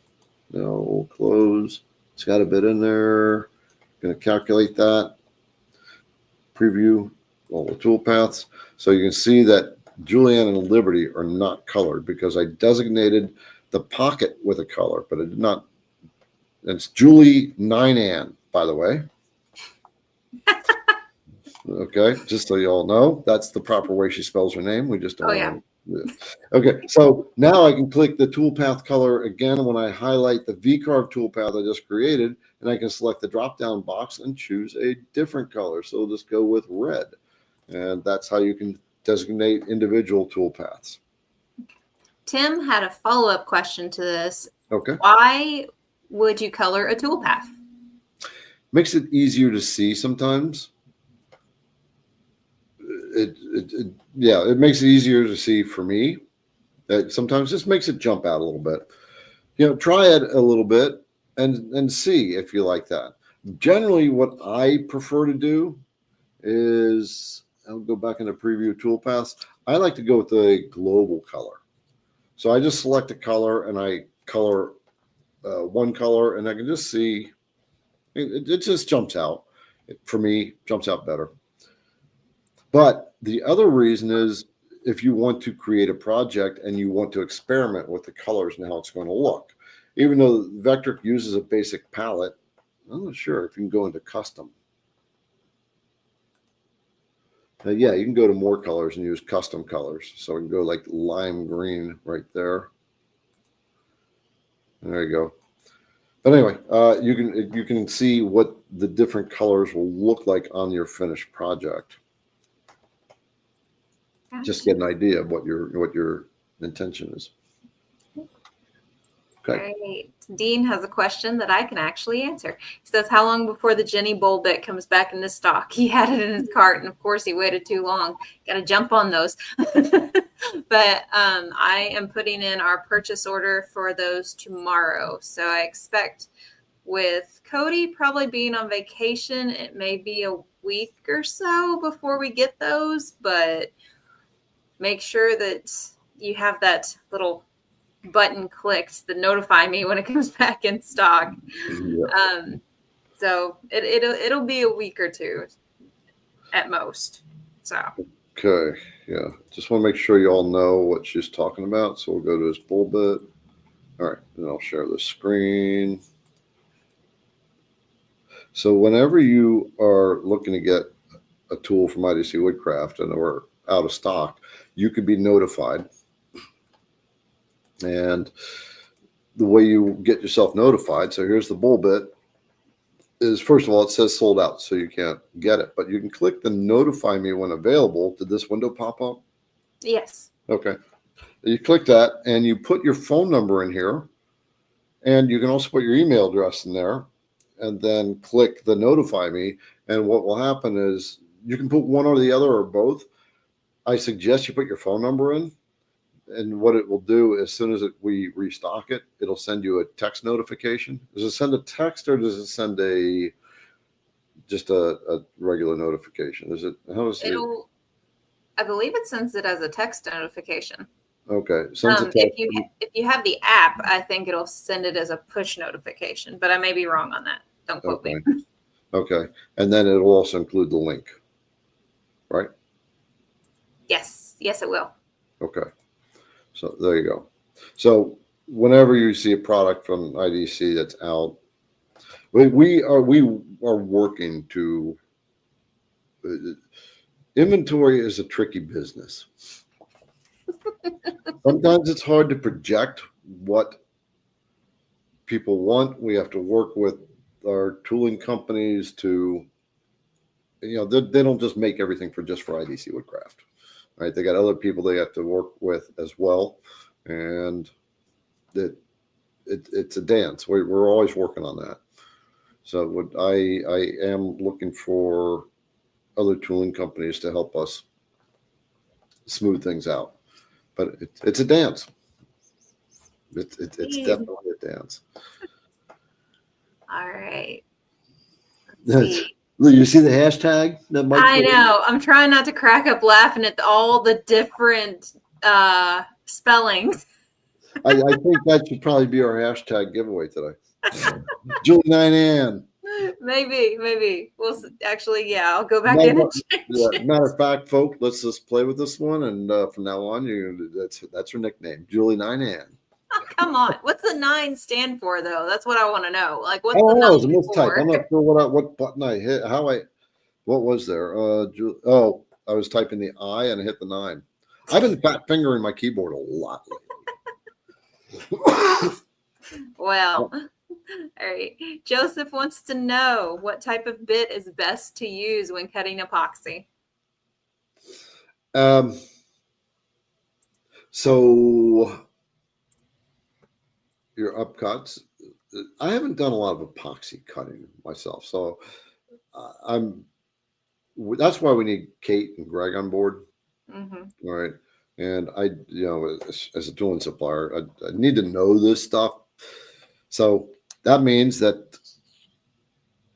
No, close. It's got a bit in there. Going to calculate that. Preview all the toolpaths. So you can see that Juliann and Liberty are not colored because I designated the pocket with a color, but I did not. It's Julie Ninan, by the way. Okay, just so you all know, that's the proper way she spells her name. We just don't. Oh, yeah. Okay, so now I can click the toolpath color again when I highlight the V-carve toolpath I just created, and I can select the drop-down box and choose a different color. So we'll just go with red, and that's how you can designate individual toolpaths. Tim had a follow-up question to this. Okay. Why would you color a toolpath? Makes it easier to see sometimes. Yeah, it makes it easier to see for me. It sometimes just makes it jump out a little bit. You know, try it a little bit and see if you like that. Generally, what I prefer to do is I'll go back into preview toolpaths. I like to go with the global color. So I just select a color and I color one color, and I can just see it just jumps out. For me, jumps out better. But the other reason is if you want to create a project and you want to experiment with the colors and how it's going to look. Even though VECTRIC uses a basic palette, I'm not sure if you can go into custom. Yeah, you can go to more colors and use custom colors. So we can go like lime green right there. And there you go. But anyway, you can see what the different colors will look like on your finished project. Gotcha. Just get an idea of what your intention is. Okay. Great. Dean has a question that I can actually answer. He says, how long before the Jenny Bowl bit comes back into stock? He had it in his cart, and of course he waited too long. Got to jump on those. But I am putting in our purchase order for those tomorrow. So I expect with Cody probably being on vacation, it may be a week or so before we get those, but make sure that you have that little button clicked to notify me when it comes back in stock. Yeah. So it'll be a week or two at most. So Okay, yeah. Just want to make sure you all know what she's talking about. So we'll go to this bull bit. All right, and I'll share the screen. So whenever you are looking to get a tool from IDC Woodcraft and we're out of stock, you could be notified. And the way you get yourself notified, so here's the bull bit, is first of all, it says sold out, so you can't get it. But you can click the notify me when available. Did this window pop up? yes. Okay. You click that and you put your phone number in here. And you can also put your email address in there and then click the notify me. And what will happen is you can put one or the other or both. I suggest you put your phone number in. And what it will do, as soon as we restock it, it'll send you a text notification. Does it send a text or does it send just a regular notification? Is it, how does it? I believe it sends it as a text notification. Okay. Sends a text. If you have the app, I think it'll send it as a push notification, but I may be wrong on that. Don't quote me. Okay. And then it'll also include the link, right? Yes. Yes, it will. Okay. So there you go. So whenever you see a product from IDC that's out, we are working to. Inventory is a tricky business. Sometimes it's hard to project what people want. We have to work with our tooling companies to, they don't just make everything for IDC Woodcraft. Right, they got other people they have to work with as well, and it's a dance. We're always working on that. So what I am looking for other tooling companies to help us smooth things out, but it's a dance. It's definitely a dance. All right. You see the hashtag? I know. I'm trying not to crack up laughing at all the different spellings. I think that should probably be our hashtag giveaway today. Juliann. Maybe. We'll actually, yeah, I'll go back in and change it. Matter of fact, folks, let's just play with this one, and from now on, that's her nickname, Juliann. Oh, come on. What's the 9 stand for, though? That's what I want to know. Like, what's the 9 it was a mistype. I'm not sure what button I hit. What was there? I was typing the I and I hit the 9. I've been fat fingering my keyboard a lot lately. Well, all right. Joseph wants to know what type of bit is best to use when cutting epoxy. So your upcuts. I haven't done a lot of epoxy cutting myself, so that's why we need Kate and Greg on board. Mm-hmm. All right. And as a tooling supplier, I need to know this stuff. So that means that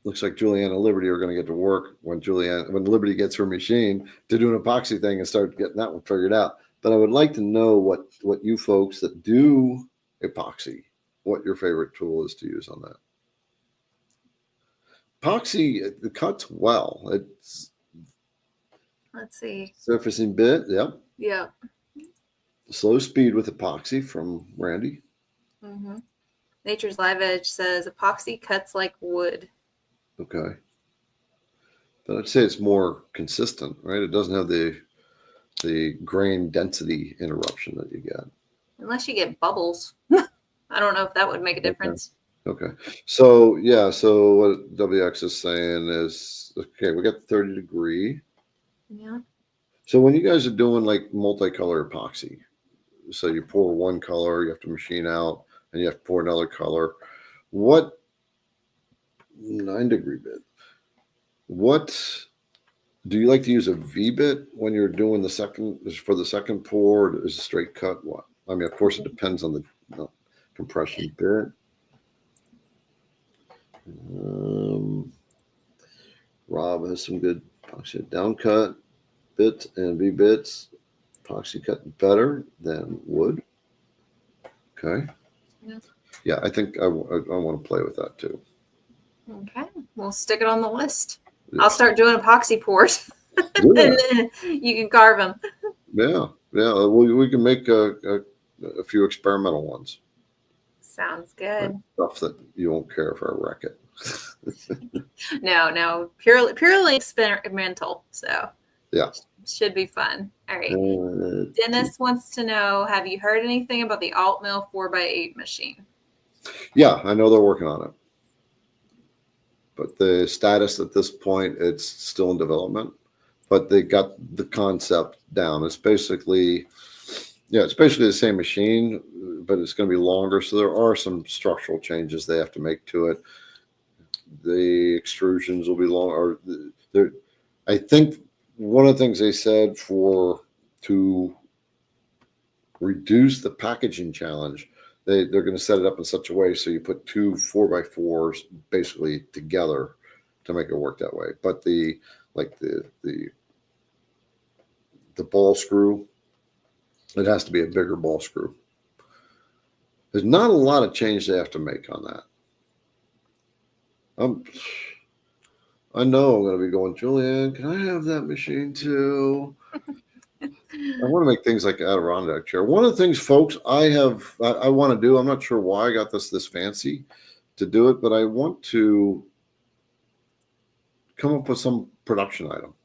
looks like Juliann and Liberty are going to get to work when Liberty gets her machine to do an epoxy thing and start getting that one figured out. But I would like to know what you folks that do epoxy, what your favorite tool is to use on that. Epoxy, it cuts well. It's Let's see. surfacing bit. Yep. Yeah. Slow speed with epoxy from Randy. Mm-hmm. Nature's Live Edge says epoxy cuts like wood. Okay. But I'd say it's more consistent, right? It doesn't have the grain density interruption that you get. Unless you get bubbles. I don't know if that would make a difference. Okay. So yeah, so what WX is saying is, okay, we got the 30 degree. Yeah. So when you guys are doing like multicolor epoxy, so you pour one color, you have to machine out, and you have to pour another color. What 9 degree bit? What do you like to use a V bit when you're doing the second for the second pour? Or is it straight cut? What? I mean, of course, it depends on the compression bit. Rob has some good epoxy down cut bits and V bits. Epoxy cut better than wood. Okay. Yeah, I think I want to play with that too. Okay, we'll stick it on the list. Yeah. I'll start doing epoxy pours, and then you can carve them. Yeah. We can make a few experimental ones. Sounds good. Stuff that you won't care if I wreck it. No, purely experimental. So yeah, should be fun. All right. Dennis wants to know: have you heard anything about the alt mill 4x8 machine? Yeah, I know they're working on it, but the status at this point, it's still in development. But they got the concept down. It's basically the same machine, but it's going to be longer. So there are some structural changes they have to make to it. The extrusions will be longer. I think one of the things they said to reduce the packaging challenge, they're going to set it up in such a way so you put 2 4x4s basically together to make it work that way. But the ball screw, it has to be a bigger ball screw. There's not a lot of change they have to make on that. I know I'm going to be going, Juliann, can I have that machine too? I want to make things like an Adirondack chair. One of the things, folks, I want to do, I'm not sure why I got this fancy to do it, but I want to come up with some production item.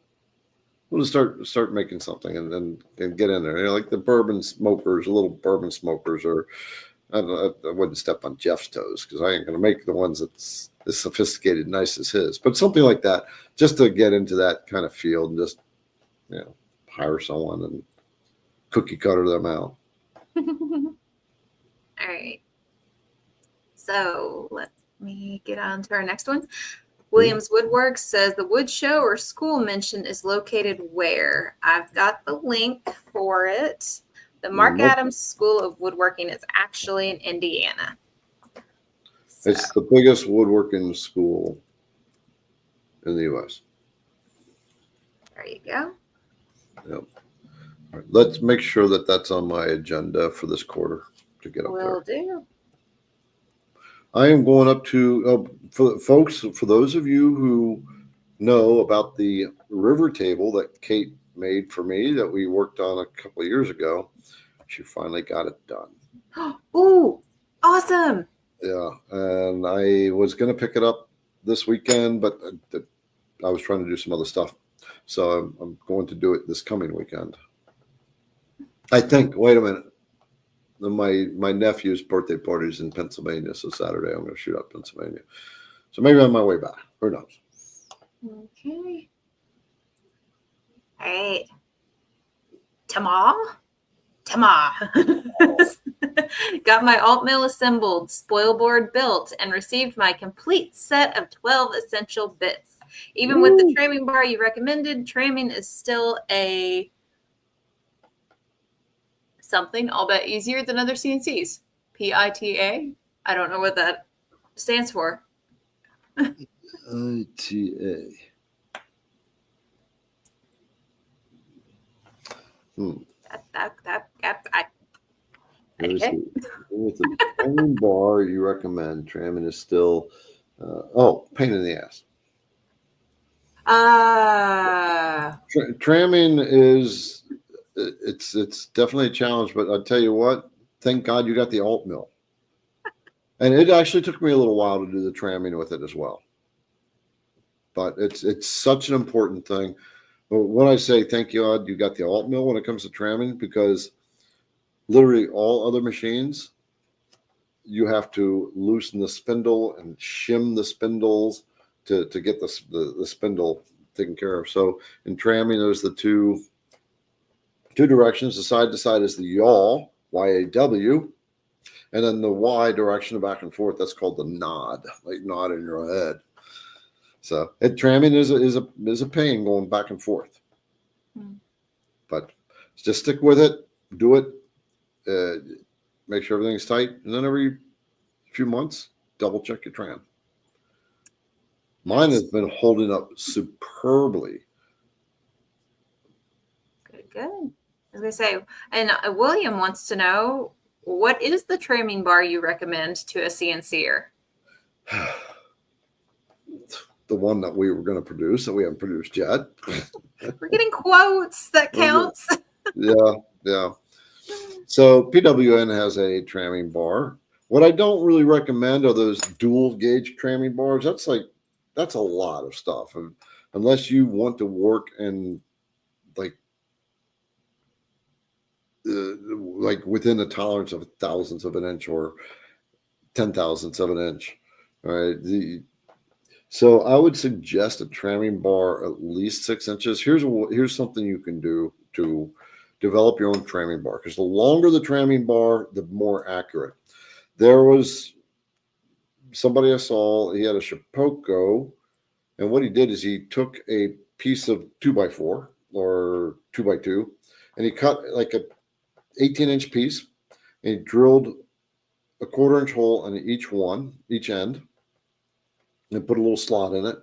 We'll just start making something and get in there. Like the bourbon smokers, little bourbon smokers, or I wouldn't step on Jeff's toes because I ain't going to make the ones that's as sophisticated and nice as his, but something like that, just to get into that kind of field and just, hire someone and cookie cutter them out. All right. So let me get on to our next one. Williams Woodworks says the wood show or school mentioned is located where? I've got the link for it. The Mark Adams School of Woodworking is actually in Indiana. So. It's the biggest woodworking school in the U.S. There you go. Yep. All right, let's make sure that that's on my agenda for this quarter to get up there. Will do. I am going up to, for folks, for those of you who know about the river table that Kate made for me that we worked on a couple of years ago, she finally got it done. Ooh, awesome. Yeah, and I was going to pick it up this weekend, but I was trying to do some other stuff. So I'm going to do it this coming weekend. I think, wait a minute. My nephew's birthday party's in Pennsylvania, so Saturday I'm going to shoot up Pennsylvania. So maybe on my way back. Who knows? Okay. All right. Tama. Got my alt mill assembled, spoil board built, and received my complete set of 12 essential bits. Even with the tramming bar you recommended, tramming is still something I'll bet easier than other CNCs. PITA? I don't know what that stands for? ITA. With the tramming bar you recommend, tramming is still, pain in the ass. Tramming is, it's definitely a challenge, but I'll tell you what, thank God you got the alt mill. And it actually took me a little while to do the tramming with it as well. But it's such an important thing. But when I say thank God you got the alt mill when it comes to tramming, because literally all other machines, you have to loosen the spindle and shim the spindles to get the spindle taken care of. So in tramming, there's the two directions. The side to side is the yaw, Y-A-W, and then the Y direction back and forth. That's called the nod, like nod in your head. So tramming is a pain going back and forth. But just stick with it, do it, make sure everything's tight, and then every few months, double check your tram. Mine has been holding up superbly. Good. I was gonna say, and William wants to know, what is the tramming bar you recommend to a CNCer? The one that we were going to produce that we haven't produced yet. We're getting quotes. That counts. Yeah. So PWN has a tramming bar. What I don't really recommend are those dual gauge tramming bars. That's a lot of stuff. And unless you want to work in like within the tolerance of thousandths of an inch or 10,000ths of an inch, right? So I would suggest a tramming bar at least 6 inches. Here's something you can do to develop your own tramming bar, because the longer the tramming bar, the more accurate. There was somebody I saw, he had a Shapoko, and what he did is he took a piece of 2x4 or 2x2, and he cut like a 18-inch piece, and he drilled a 1/4 inch hole in each end, and put a little slot in it,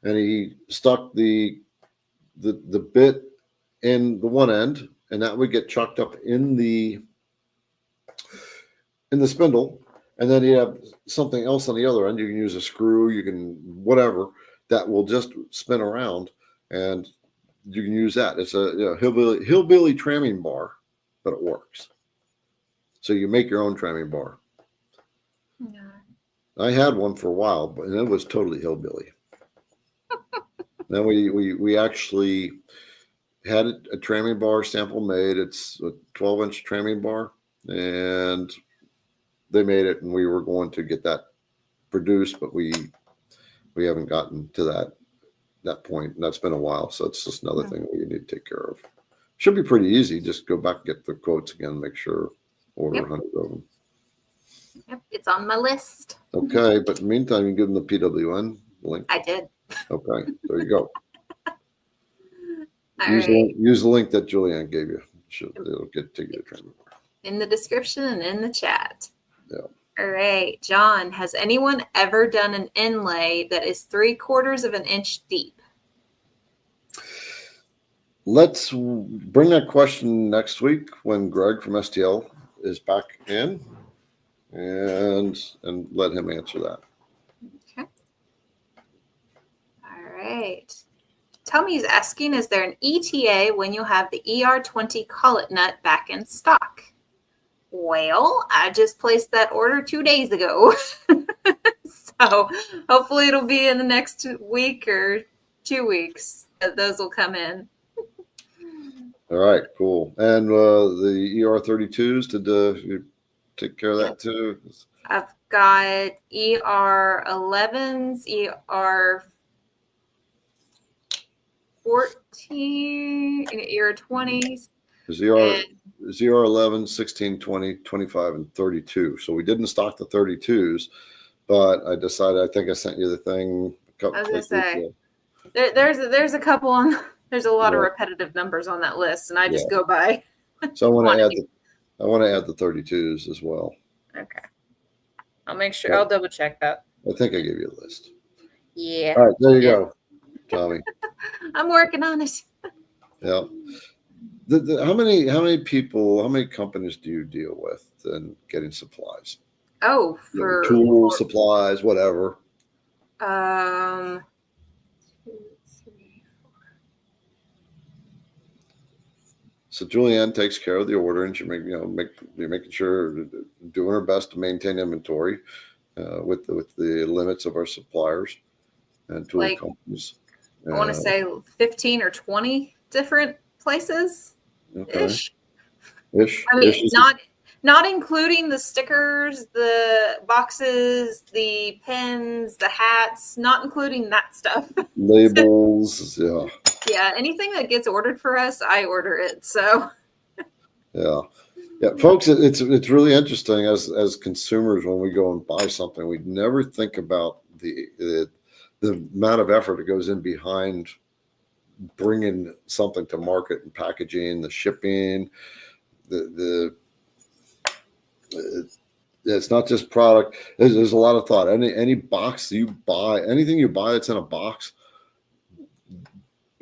and he stuck the bit in the one end, and that would get chucked up in the spindle, and then you have something else on the other end. You can use a screw, you can whatever, that will just spin around, and you can use that. It's a hillbilly tramming bar, but it works. So you make your own tramming bar. Yeah. I had one for a while, but it was totally hillbilly. Then we actually had a tramming bar sample made. It's a 12-inch tramming bar, and they made it, and we were going to get that produced, but we haven't gotten to that point. And that's been a while, so it's just another thing we need to take care of. Should be pretty easy. Just go back and get the quotes again, make sure, order 100 of them. Yep, it's on my list. Okay, but in the meantime, you give them the PWN link. I did. Okay, there you go. Right. Use the link that Juliann gave you. It'll take you to training. In the description and in the chat. Yeah. All right, John, has anyone ever done an inlay that is 3/4 of an inch deep? Let's bring that question next week when Greg from STL is back in, and let him answer that. Okay. All right. Tommy's asking, is there an ETA when you'll have the ER20 collet nut back in stock? Well, I just placed that order 2 days ago. So hopefully it'll be in the next week or 2 weeks that those will come in. All right, cool. And the ER32s, did you take care of that too? I've got ER11s, ER14, ER20s. There's ER11, 16, 20, 25, and 32. So we didn't stock the 32s, but I decided, I think I sent you the thing. I was going to say, there's a couple on, there's a lot of repetitive numbers on that list, and I just go by. So I want to add the 32s as well. Okay. I'll make sure, I'll double check that. I think I gave you a list. Yeah. All right, there you Yeah. go, Tommy. I'm working on it. Yeah. How many people, how many companies do you deal with in getting supplies? Oh, Tools, supplies, whatever. 2, 3. So Juliann takes care of the order, and you're making sure, doing her best to maintain inventory with the limits of our suppliers and tool Like, companies. I want to say 15 or 20 different places ish. I mean, not including the stickers, the boxes, the pins, the hats, not including that stuff. Labels, yeah. Yeah, anything that gets ordered for us, I order it. So Yeah, folks, it's really interesting as consumers when we go and buy something, we never think about the amount of effort that goes in behind bringing something to market and packaging, the shipping, it's not just product. There's a lot of thought. Any box you buy, anything you buy that's in a box,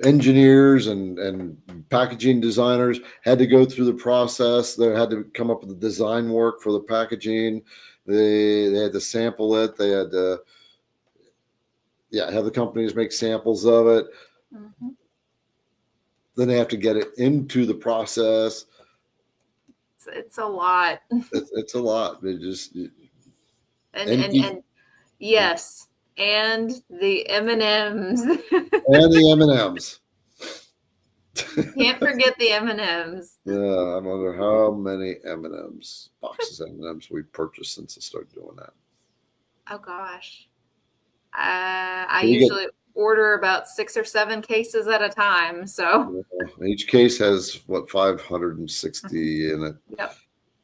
engineers and packaging designers had to go through the process. They had to come up with the design work for the packaging. They had to sample it. They had to have the companies make samples of it. mm-hmm. Then they have to get it into the process. It's a lot. It's a lot. It just and yes, and the M&Ms. And the M&Ms. Can't forget the M&Ms. Yeah, I wonder how many M&Ms, boxes of M&Ms we purchased since I started doing that. Oh gosh, I usually order about 6 or 7 cases at a time. So each case has 560 in it. Yep.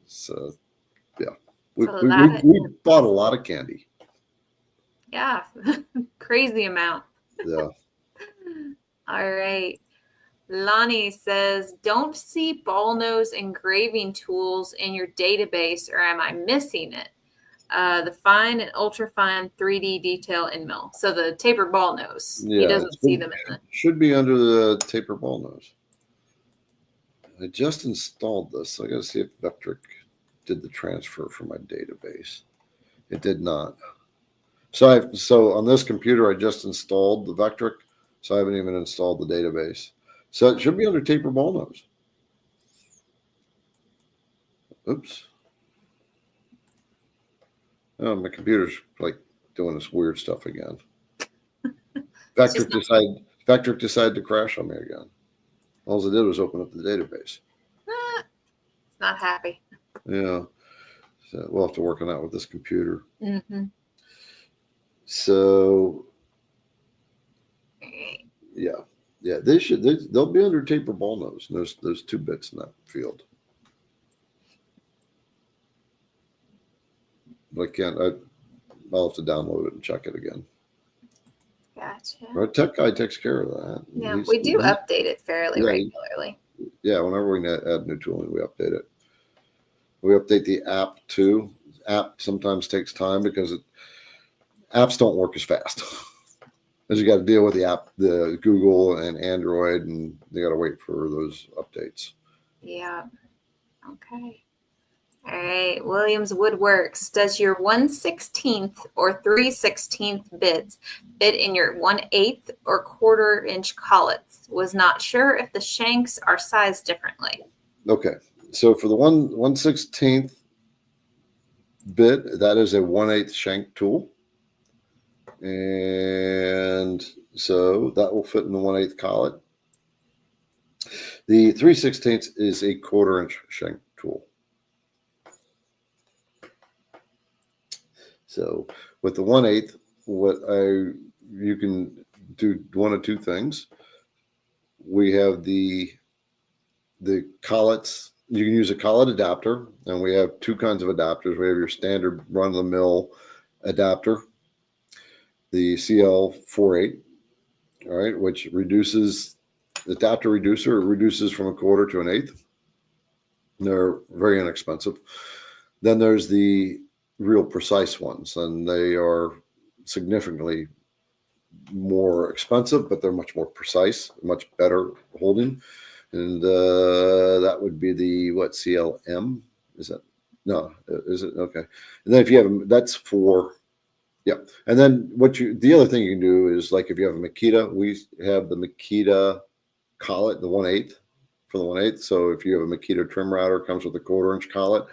So yeah, we bought a lot of candy. Yeah, crazy amount. Yeah. All right. Lonnie says, don't see ball nose engraving tools in your database, or am I missing it? The fine and ultra fine 3D detail end mill. So the taper ball nose. Yeah, he doesn't see them in the. Should be under the taper ball nose. I just installed this. So I got to see if VECTRIC did the transfer from my database. It did not. So on this computer, I just installed the VECTRIC. So I haven't even installed the database. So it should be under taper ball nose. Oops. Oh, my computer's like doing this weird stuff again. VECTRIC decided to crash on me again. All it did was open up the database. It's not happy. Yeah. So we'll have to work on that with this computer. Mm-hmm. So yeah, they'll be under taper ball nose. And there's 2 bits in that field. But I'll have to download it and check it again. Gotcha. Our tech guy takes care of that. Yeah, we do update it fairly regularly. Yeah, whenever we add new tooling, we update it. We update the app too. App sometimes takes time because apps don't work as fast. As you got to deal with the app, the Google and Android, and they got to wait for those updates. Yeah. Okay. All right. Williams Woodworks. Does your 1/16 or 3/16 bits fit in your 1/8 or 1/4 inch collets? Was not sure if the shanks are sized differently. Okay. So for the 1/16 bit, that is a 1/8 shank tool. And so that will fit in the 1/8 collet. The 3/16 is a 1/4 inch shank tool. So with the 1/8, you can do one of 2 things. We have the collets. You can use a collet adapter, and we have 2 kinds of adapters. We have your standard run-of-the-mill adapter, the CL48, all right, which reduces the adapter reducer. It reduces from a 1/4 to an 1/8. They're very inexpensive. Then there's the real precise ones, and they are significantly more expensive, but they're much more precise, much better holding. And that would be the what, CLM? Is that no? Is it okay? And then if you have that's for yeah. And then the other thing you can do is like if you have a Makita, we have the Makita collet, the 1/8 for the 1/8. So if you have a Makita trim router, it comes with a 1/4 inch collet.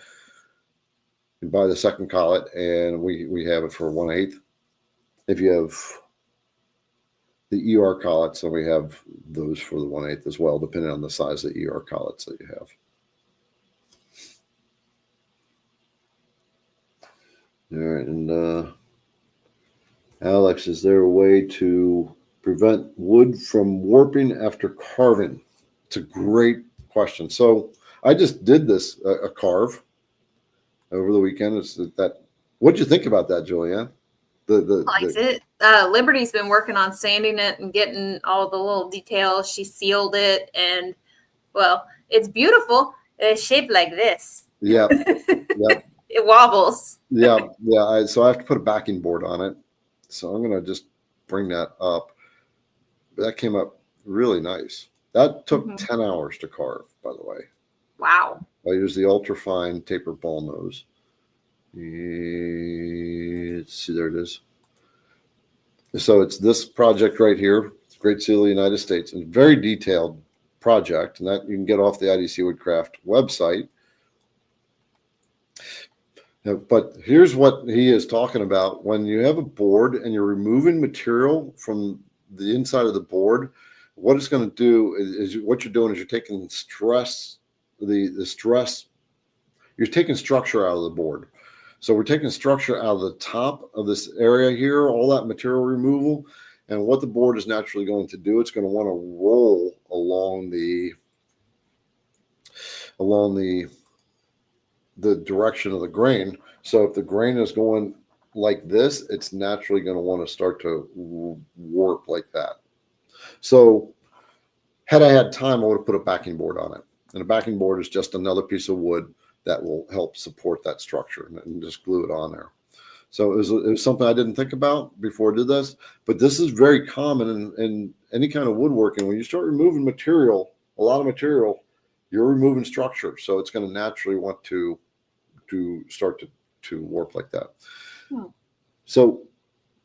You buy the second collet, and we have it for 1/8. If you have the ER collets, so we have those for the 1/8 as well, depending on the size of the ER collets that you have. All right, and Alex, is there a way to prevent wood from warping after carving? It's a great question. So I just did this a carve over the weekend. What'd you think about that, Juliann? Likes it. Liberty's been working on sanding it and getting all the little details. She sealed it, and well, it's beautiful. It's shaped like this. Yeah, yeah. It wobbles. Yeah. So I have to put a backing board on it. So I'm gonna just bring that up. That came up really nice. That took 10 hours to carve, by the way. Wow. I use the ultra fine tapered ball nose. Let's see, there it is. So it's this project right here, Great Seal of the United States, and very detailed project, and that you can get off the IDC Woodcraft website. But here's what he is talking about. When you have a board and you're removing material from the inside of the board, what it's going to do is what you're doing is you're taking stress, the stress, you're taking structure out of the board. So we're taking structure out of the top of this area here, all that material removal. And what the board is naturally going to do, it's going to want to roll along the direction of the grain. So if the grain is going like this, it's naturally going to want to start to warp like that. So had I had time, I would have put a backing board on it. And a backing board is just another piece of wood that will help support that structure, and just glue it on there. So it was something I didn't think about before I did this, but this is very common in any kind of woodworking. When you start removing material, a lot of material, you're removing structure. So it's going to naturally want to start to warp like that. So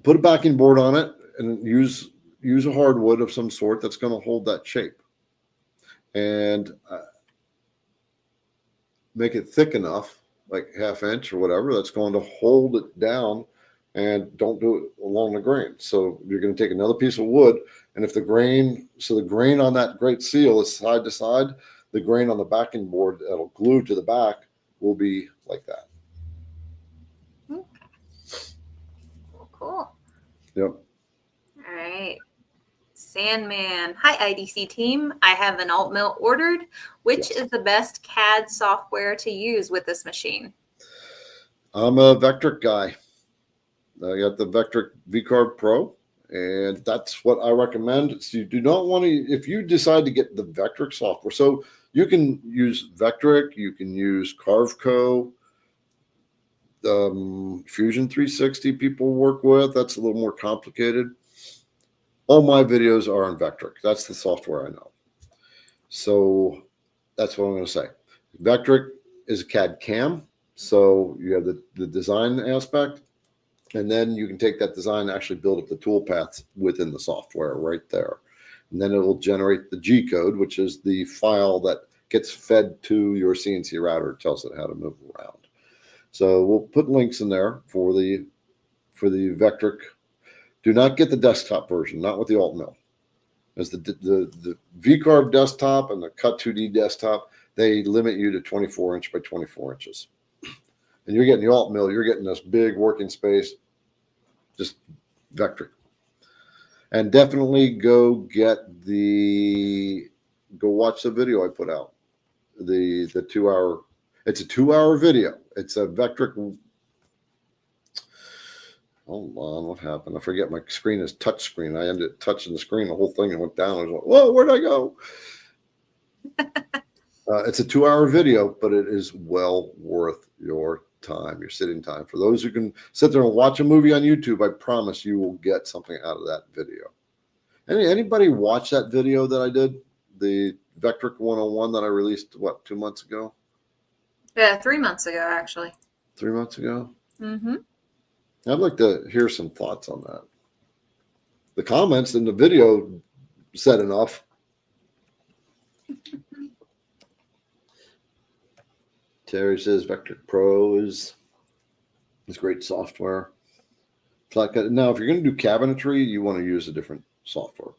put a backing board on it and use a hardwood of some sort that's going to hold that shape. And make it thick enough, like 1/2 inch or whatever, that's going to hold it down, and don't do it along the grain. So you're going to take another piece of wood, and if the grain on that great seal is side to side, the grain on the backing board that'll glue to the back will be like that. Okay. Cool. Yep. All right. Sandman. Hi, IDC team. I have an alt mill ordered. Which is the best CAD software to use with this machine? I'm a VECTRIC guy. I got the VECTRIC VCarve Pro, and that's what I recommend. So you do not want to, if you decide to get the VECTRIC software, so you can use VECTRIC, you can use Carveco, Fusion 360 people work with. That's a little more complicated. All my videos are on VECTRIC. That's the software I know. So that's what I'm going to say. VECTRIC is a CAD CAM. So you have the design aspect, and then you can take that design and actually build up the tool paths within the software right there. And then it will generate the G code, which is the file that gets fed to your CNC router. It tells it how to move around. So we'll put links in there for the VECTRIC. Do not get the desktop version, not with the alt mill. As the VCarve desktop and the Cut 2D desktop, they limit you to 24 inch by 24 inches. And you're getting the alt mill, you're getting this big working space, just VECTRIC. And definitely go watch the video I put out. The 2 hour, it's a 2 hour video. It's a VECTRIC. Hold on, what happened? I forget my screen is touch screen. I ended up touching the screen, the whole thing, and went down. I was like, whoa, where'd I go? It's a 2 hour video, but it is well worth your time, your sitting time. For those who can sit there and watch a movie on YouTube, I promise you will get something out of that video. Anybody watch that video that I did? The VECTRIC 101 that I released, what, 2 months ago? Yeah, 3 months ago, actually. 3 months ago? Mm-hmm. I'd like to hear some thoughts on that. The comments in the video said enough. Terry says VECTRIC Pro is great software. Now, if you're going to do cabinetry, you want to use a different software.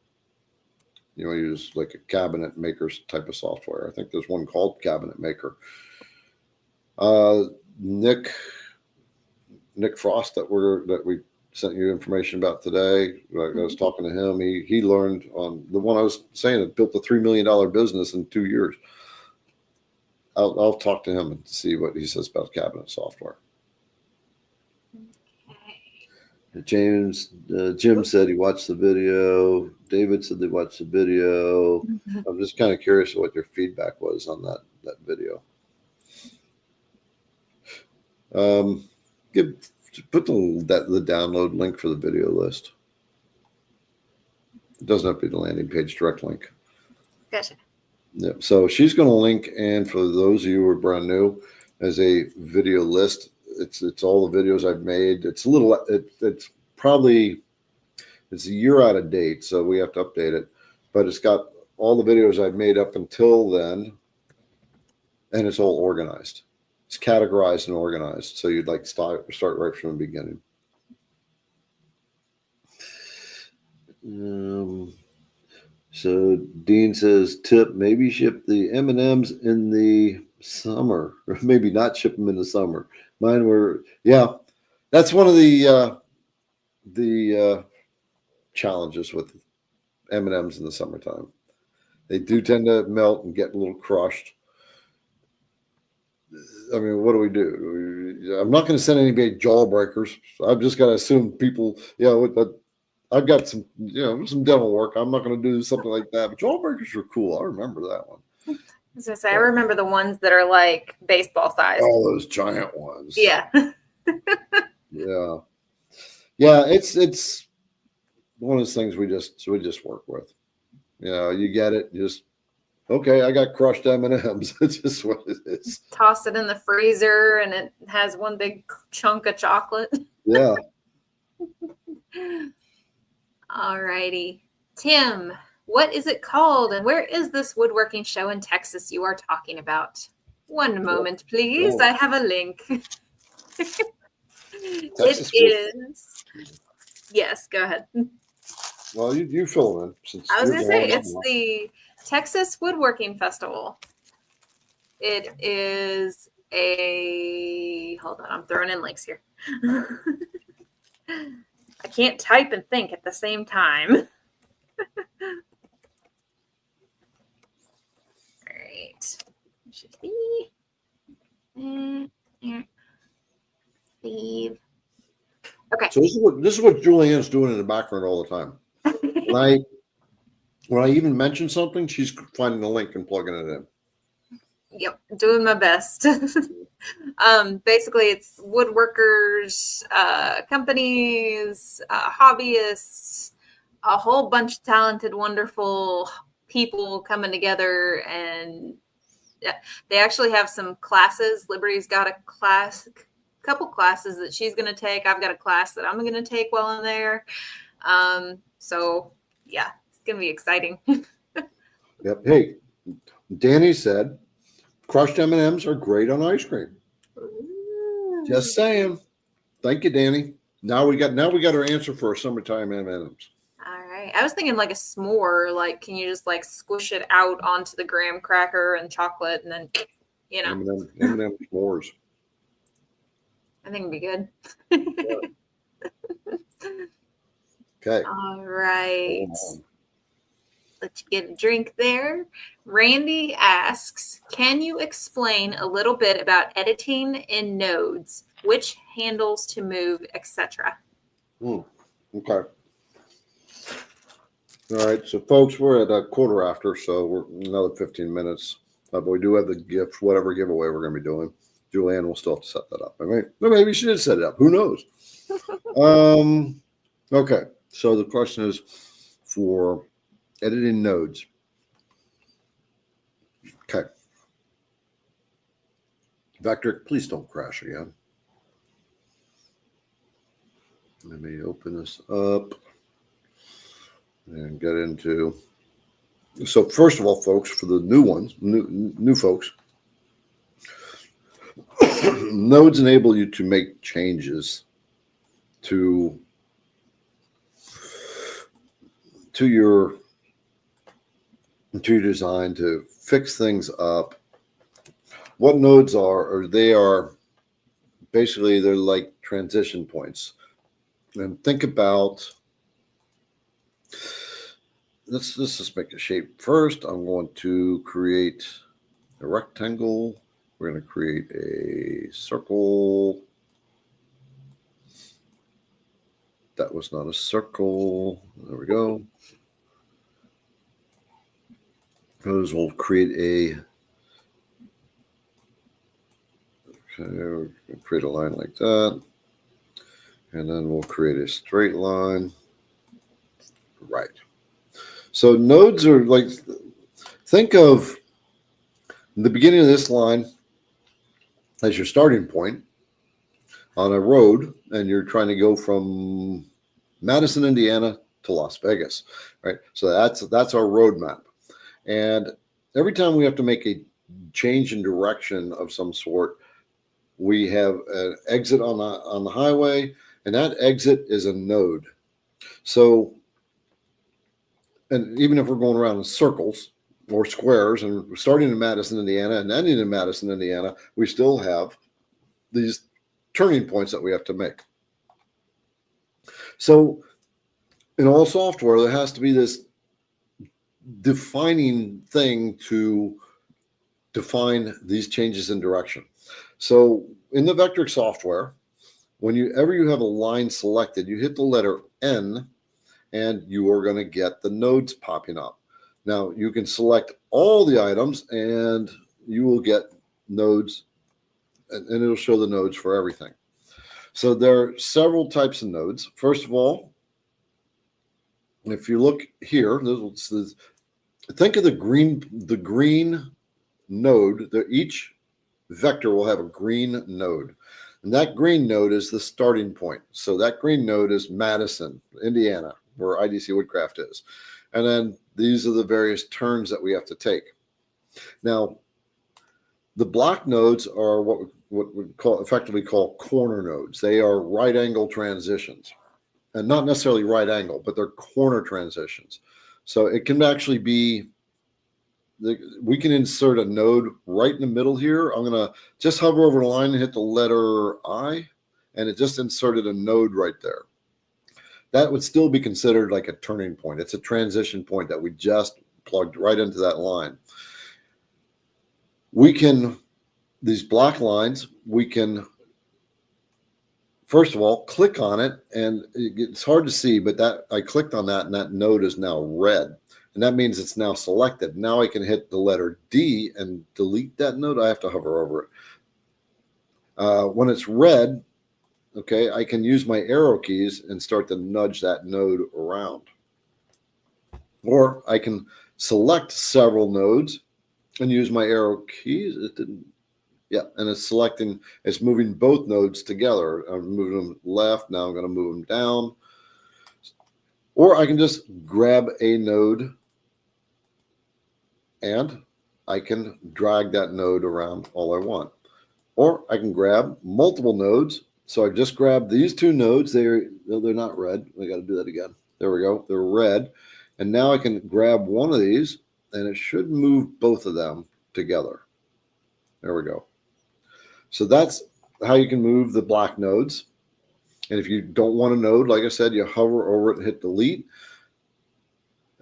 You want to use like a cabinet maker's type of software. I think there's one called Cabinet Maker. Nick Frost that we sent you information about today. I was talking to him. He learned on the one I was saying that built a $3 million business in 2 years. I'll talk to him and see what he says about cabinet software. Jim said he watched the video. David said they watched the video. I'm just kind of curious what your feedback was on that video. Put the download link for the video list. It doesn't have to be the landing page direct link. Gotcha. Yep. So she's going to link, and for those of you who are brand new, as a video list. It's all the videos I've made. It's a little. It's probably a year out of date, so we have to update it. But it's got all the videos I've made up until then, and it's all organized. It's categorized and organized, so you'd like start right from the beginning. So Dean says, tip, maybe ship the M&Ms in the summer, or maybe not ship them in the summer. Mine were, yeah, that's one of the challenges with M&Ms in the summertime. They do tend to melt and get a little crushed. I mean, what do we do? I'm not going to send anybody jawbreakers. I've just got to assume people, I've got some dental work. I'm not going to do something like that. But jawbreakers are cool. I remember that one. I was going to say, I remember the ones that are like baseball size. All those giant ones. Yeah. Yeah. Yeah. It's one of those things we just work with. You get it. Okay, I got crushed M&Ms. It's just what it is. Toss it in the freezer, and it has one big chunk of chocolate. Yeah. All righty. Tim, what is it called, and where is this woodworking show in Texas you are talking about? One moment, please. I have a link. It is. Yes, go ahead. Well, you fill in. Since I was going to say, it's the Texas Woodworking Festival. It is hold on, I'm throwing in links here. I can't type and think at the same time. All right. Should be here. Leave. Okay. So this is what Juliann's doing in the background all the time. When I even mention something, she's finding the link and plugging it in. Yep, doing my best. Basically, it's woodworkers, companies, hobbyists, a whole bunch of talented, wonderful people coming together. And they actually have some classes. Liberty's got a couple classes that she's going to take. I've got a class that I'm going to take while I'm there. So, yeah, it's going to be exciting. Yep. Hey, Danny said, crushed M&Ms are great on ice cream. Ooh. Just saying. Thank you, Danny. Now we got our answer for our summertime M&Ms. All right. I was thinking like a s'more. Like, can you just like squish it out onto the graham cracker and chocolate, and then M&M s'mores. I think it'd be good. Okay. All right. Let you get a drink there. Randy asks, can you explain a little bit about editing in nodes, which handles to move, etc.? Okay. All right. So, folks, we're at a quarter after, so we're another 15 minutes. But we do have the gift, whatever giveaway we're going to be doing. Juliann will still have to set that up. Maybe she did set it up. Who knows? Okay. So the question is for editing nodes. Okay. VECTRIC, please don't crash again. Let me open this up and get into. So first of all, folks, for the new ones, new folks, nodes enable you to make changes to your design, to fix things up. What nodes are they are basically, they're like transition points. And think about, let's just make a shape first. I'm going to create a rectangle. We're going to create a circle. That was not a circle. There we go. We'll create we'll create a line like that. And then we'll create a straight line. Right. So nodes are like, think of the beginning of this line as your starting point on a road, and you're trying to go from Madison, Indiana to Las Vegas, right? So that's our roadmap. And every time we have to make a change in direction of some sort, we have an exit on the highway, and that exit is a node. So, and even if we're going around in circles or squares, and we're starting in Madison, Indiana, and ending in Madison, Indiana, we still have these turning points that we have to make. So in all software, there has to be this defining thing to define these changes in direction. So in the VECTRIC software, whenever you have a line selected, you hit the letter N, and you are going to get the nodes popping up. Now, you can select all the items, and you will get nodes, and it'll show the nodes for everything. So there are several types of nodes. First of all, if you look here, think of the green node. Each vector will have a green node. And that green node is the starting point. So that green node is Madison, Indiana, where IDC Woodcraft is. And then these are the various turns that we have to take. Now, the black nodes are what we effectively call corner nodes. They are right angle transitions. And not necessarily right angle, but they're corner transitions. So it can actually be, we can insert a node right in the middle here. I'm going to just hover over the line and hit the letter I, and it just inserted a node right there. That would still be considered like a turning point. It's a transition point that we just plugged right into that line. We can, these black lines, we can, first of all, click on it, and it's hard to see, but that I clicked on that, and that node is now red. And that means it's now selected. Now I can hit the letter D and delete that node. I have to hover over it. When it's red, okay, I can use my arrow keys and start to nudge that node around. Or I can select several nodes and use my arrow keys. It didn't, yeah, and it's selecting, it's moving both nodes together. I'm moving them left, now I'm going to move them down. Or I can just grab a node and I can drag that node around all I want. Or I can grab multiple nodes. So I've just grabbed these two nodes. They're not red. I got to do that again. There we go. They're red. And now I can grab one of these, and it should move both of them together. There we go. So that's how you can move the black nodes. And if you don't want a node, like I said, you hover over it and hit delete.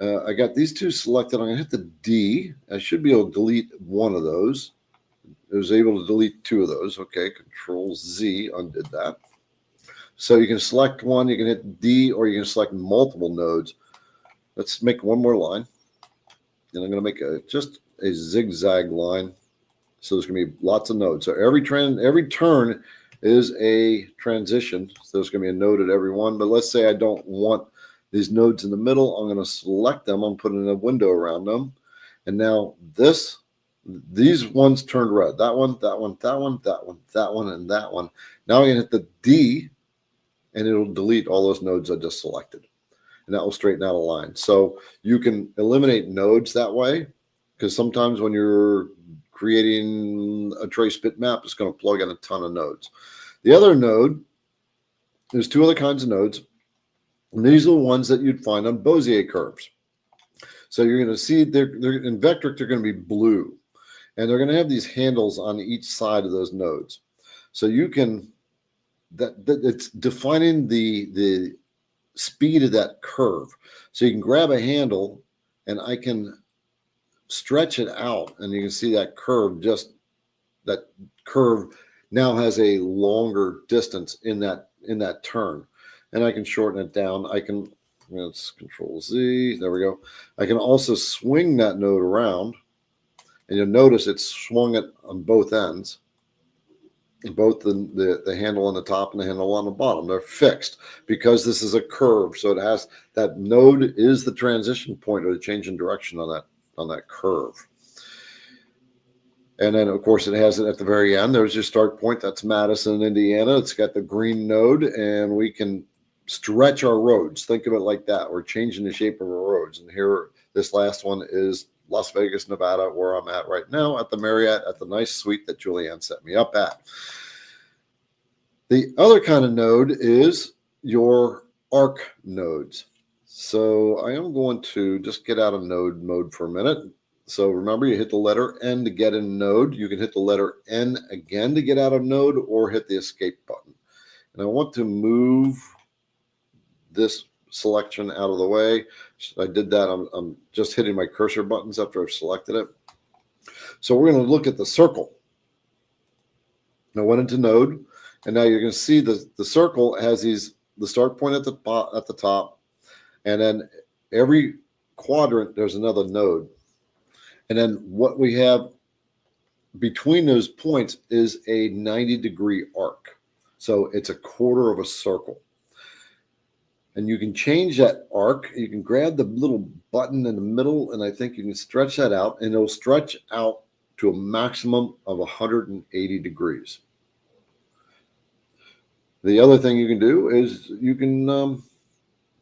I got these two selected. I'm going to hit the D. I should be able to delete one of those. I was able to delete two of those. Okay, Control Z undid that. So you can select one, you can hit D, or you can select multiple nodes. Let's make one more line. And I'm going to make just a zigzag line. So there's going to be lots of nodes. So every turn is a transition. So there's going to be a node at every one. But let's say I don't want these nodes in the middle. I'm going to select them. I'm putting a window around them. And now these ones turned red. That one, that one, that one, that one, that one, and that one. Now I'm going to hit the D, and it'll delete all those nodes I just selected. And that will straighten out a line. So you can eliminate nodes that way, because sometimes when you're creating a trace bitmap, it's going to plug in a ton of nodes. The other node, there's two other kinds of nodes. And these are the ones that you'd find on Bezier curves. So you're going to see they're in VECTRIC, they're going to be blue. And they're going to have these handles on each side of those nodes. So you can, it's defining the speed of that curve. So you can grab a handle and I can stretch it out, and you can see that curve, just that curve now has a longer distance in that turn. And I can shorten it down. I can, let's Control Z, there we go. I can also swing that node around, and you'll notice it's swung it on both ends. Both the handle on the top and the handle on the bottom, they're fixed because this is a curve. So it has, that node is the transition point or the change in direction on that curve. And then of course it has it at the very end. There's your start point. That's Madison, Indiana. It's got the green node, and we can stretch our roads. Think of it like that. We're changing the shape of our roads. And here, this last one is Las Vegas, Nevada, where I'm at right now at the Marriott, at the nice suite that Juliann set me up at. The other kind of node is your arc nodes. So I am going to just get out of node mode for a minute. So remember, you hit the letter N to get in node. You can hit the letter N again to get out of node, or hit the escape button. And I want to move this selection out of the way. I did that. I'm just hitting my cursor buttons after I've selected it. So we're going to look at the circle. I went into node, and now you're going to see the circle has the start point at the top, and then every quadrant there's another node. And then what we have between those points is a 90-degree arc. So it's a quarter of a circle. And you can change that arc. You can grab the little button in the middle, and I think you can stretch that out, and it'll stretch out to a maximum of 180 degrees. The other thing you can do is you can,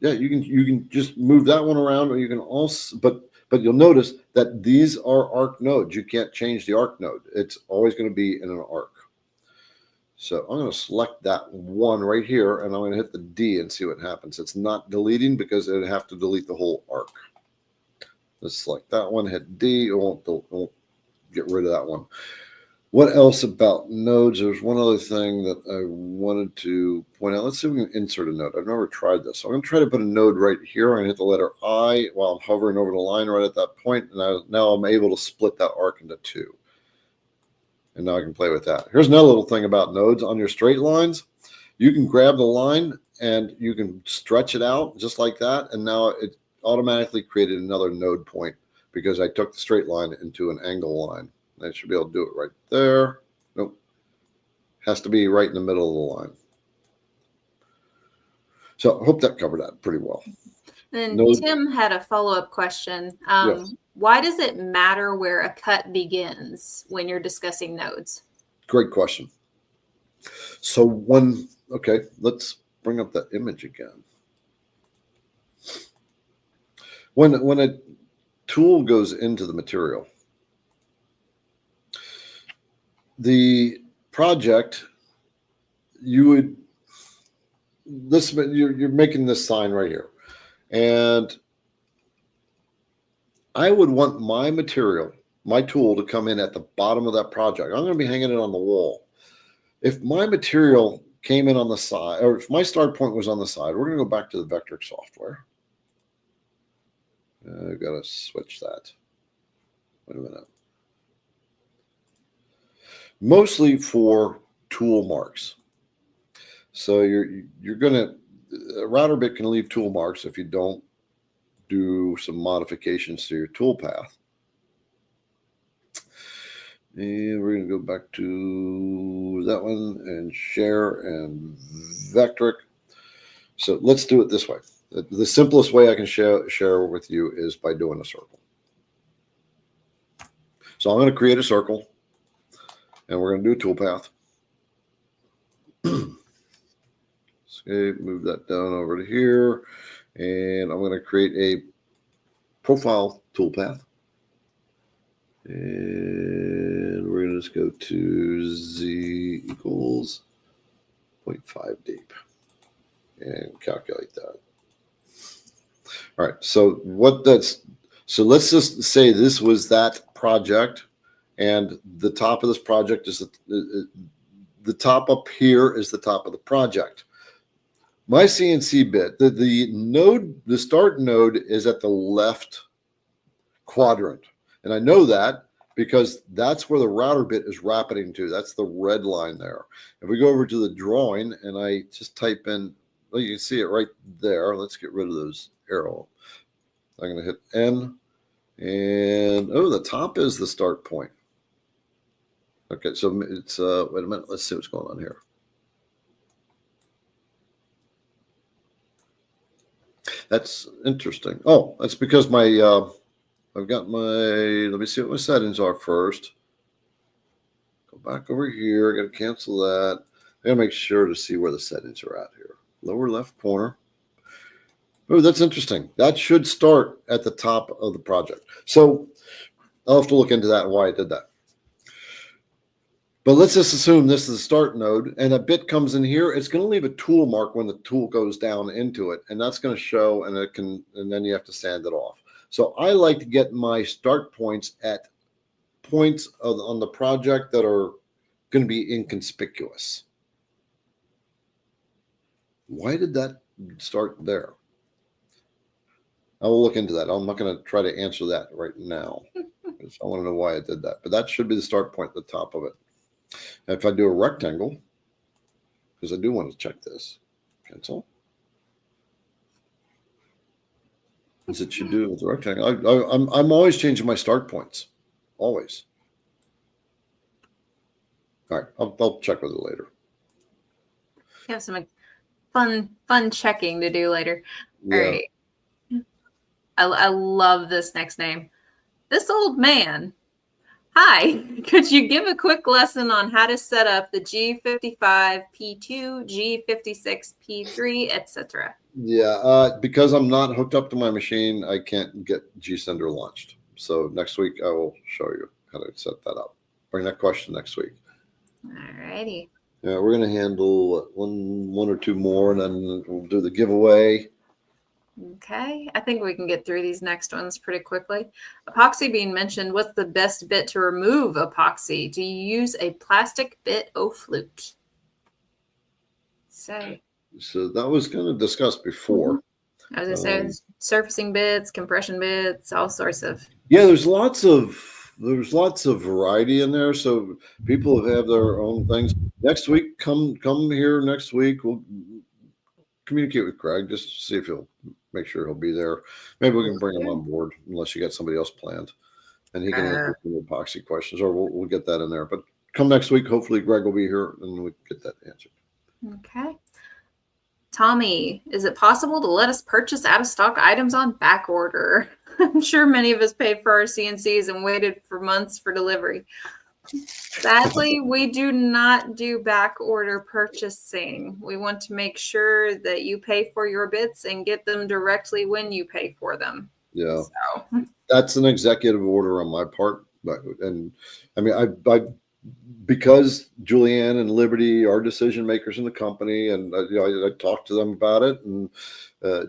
you can just move that one around, or you can also, but you'll notice that these are arc nodes. You can't change the arc node. It's always going to be in an arc. So I'm going to select that one right here, and I'm going to hit the D and see what happens. It's not deleting because it would have to delete the whole arc. Let's select that one, hit D. It won't get rid of that one. What else about nodes? There's one other thing that I wanted to point out. Let's see if we can insert a node. I've never tried this. So I'm going to try to put a node right here. I'm going to hit the letter I while I'm hovering over the line right at that point. And now I'm able to split that arc into two. And now I can play with that. Here's another little thing about nodes. On your straight lines, you can grab the line and you can stretch it out just like that. And now it automatically created another node point because I took the straight line into an angle line. I should be able to do it right there. Nope. Has to be right in the middle of the line. So I hope that covered that pretty well. And Tim had a follow-up question. Yes. Why does it matter where a cut begins when you're discussing nodes? Great question. So okay, let's bring up that image again. When a tool goes into the material, the project, you're making this sign right here. And I would want my material, my tool, to come in at the bottom of that project. I'm going to be hanging it on the wall. If my material came in on the side, or if my start point was on the side, we're going to go back to the VECTRIC software. I've got to switch that. Wait a minute. Mostly for tool marks. So you're going to, a router bit can leave tool marks if you don't do some modifications to your tool path. And we're going to go back to that one and share and VECTRIC. So let's do it this way. The simplest way I can share with you is by doing a circle. So I'm going to create a circle, and we're going to do a toolpath. Okay, move that down over to here, and I'm going to create a profile toolpath. And we're going to just go to Z equals 0.5 deep and calculate that. All right, so so let's just say this was that project, and the top of this project is the top up here is the top of the project. My CNC bit, the start node is at the left quadrant. And I know that because that's where the router bit is rapiding to. That's the red line there. If we go over to the drawing and I just type in, well, you can see it right there. Let's get rid of those arrow. I'm going to hit N, and oh, the top is the start point. Okay, so it's, wait a minute. Let's see what's going on here. That's interesting. Oh, that's because my, I've got my, let me see what my settings are first. Go back over here. I got to cancel that. I got to make sure to see where the settings are at here. Lower left corner. Oh, that's interesting. That should start at the top of the project. So I'll have to look into that and why I did that. But let's just assume this is the start node, and a bit comes in here. It's going to leave a tool mark when the tool goes down into it, and that's going to show, and it can, and then you have to sand it off. So I like to get my start points at points on the project that are going to be inconspicuous. Why did that start there? I will look into that. I'm not going to try to answer that right now. I want to know why I did that. But that should be the start point at the top of it. And if I do a rectangle, because I do want to check this, cancel. As it should do with the rectangle. I'm always changing my start points. Always. All right. I'll check with it later. You have some fun checking to do later. Yeah. All right. I love this next name. This old man. Hi, could you give a quick lesson on how to set up the G55P2, G56P3, etc.? Yeah, because I'm not hooked up to my machine, I can't get GSender launched. So next week I will show you how to set that up. Bring that question next week. All righty. Yeah, we're going to handle one or two more, and then we'll do the giveaway. Okay, I think we can get through these next ones pretty quickly. Epoxy being mentioned. What's the best bit to remove epoxy? Do you use a plastic bit or flute? So that was kind of discussed before. I was going to say surfacing bits, compression bits, all sorts of. Yeah, there's lots of variety in there. So people have their own things. Next week, come here next week. We'll communicate with Craig just to see if he'll make sure he'll be there. Maybe we can bring him on board unless you got somebody else planned, and he can answer some epoxy questions, or we'll get that in there. But come next week, hopefully Greg will be here and we get that answered. Okay. Tommy, is it possible to let us purchase out of stock items on back order? I'm sure many of us paid for our CNCs and waited for months for delivery. Sadly, we do not do back order purchasing. We want to make sure that you pay for your bits and get them directly when you pay for them. Yeah, so that's an executive order on my part. And I mean, I because Juliann and Liberty are decision makers in the company, and I talked to them about it, and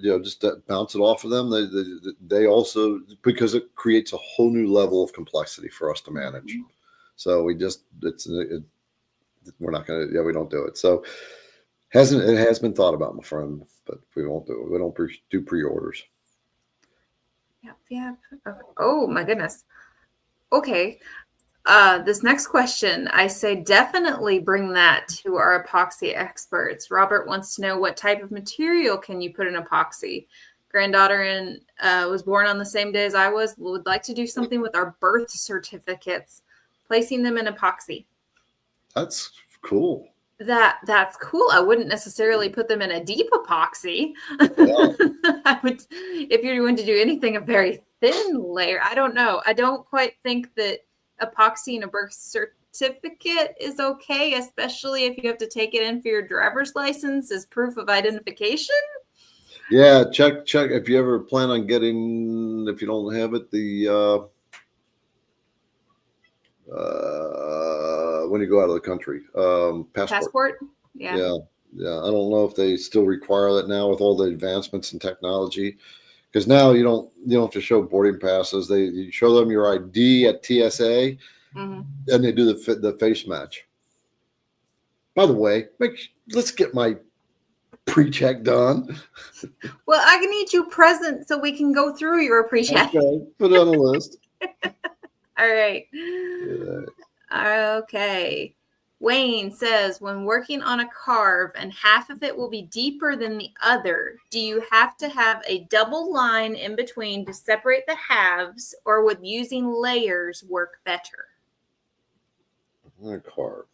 just bounce it off of them. They also, because it creates a whole new level of complexity for us to manage. So we're not going to, we don't do it. So it has been thought about, my friend, but we won't do it. We don't do pre-orders. Yep. Oh my goodness. Okay. This next question, I say definitely bring that to our epoxy experts. Robert wants to know, what type of material can you put in epoxy? Granddaughter was born on the same day as I was. Would like to do something with our birth certificates. placing them in epoxy. That's cool. That's cool. I wouldn't necessarily put them in a deep epoxy. Yeah. I would, if you're going to do anything, a very thin layer. I don't know. I don't quite think that epoxy in a birth certificate is okay, especially if you have to take it in for your driver's license as proof of identification. Yeah, check if you ever plan on getting, if you don't have it, the when you go out of the country, passport. Yeah. Yeah. I don't know if they still require that now with all the advancements in technology. Because now you don't have to show boarding passes. You show them your ID at TSA, and they do the face match. By the way, let's get my pre-check done. Well, I need you present so we can go through your pre-check. Okay, put it on the list. All right. Yeah. Okay. Wayne says, when working on a carve and half of it will be deeper than the other, do you have to have a double line in between to separate the halves, or would using layers work better? On a carve,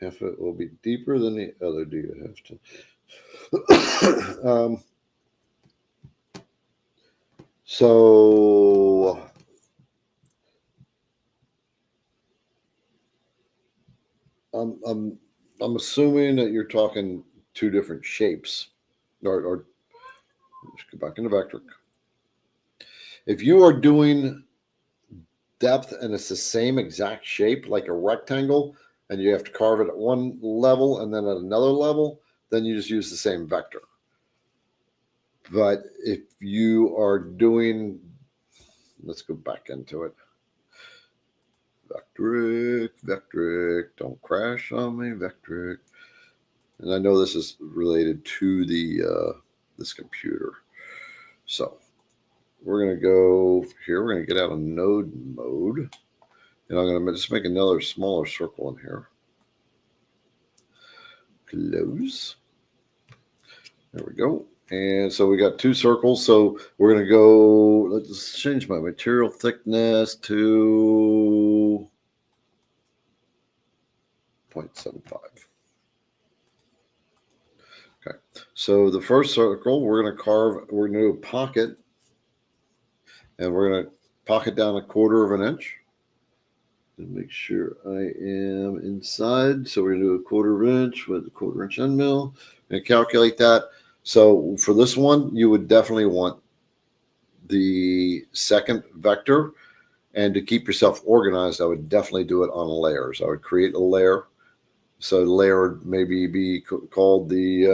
half of it will be deeper than the other. Do you have to? So I'm assuming that you're talking two different shapes, or let's go back into VECTRIC. If you are doing depth and it's the same exact shape, like a rectangle, and you have to carve it at one level and then at another level, then you just use the same vector. But if you are doing, let's go back into it. VECTRIC, don't crash on me, VECTRIC. And I know this is related to the this computer. So we're going to go here. We're going to get out of node mode. And I'm going to just make another smaller circle in here. Close. There we go. And so we got two circles. So we're going to go, let's change my material thickness to 0.75. Okay. So the first circle, we're going to carve, we're going to do a pocket. And we're going to pocket down 1/4 of an inch. And make sure I am inside. So we're going to do 1/4 inch with a 1/4 inch end mill and calculate that. So for this one, you would definitely want the second vector. And to keep yourself organized, I would definitely do it on layers. I would create a layer. So the layer would maybe be called the,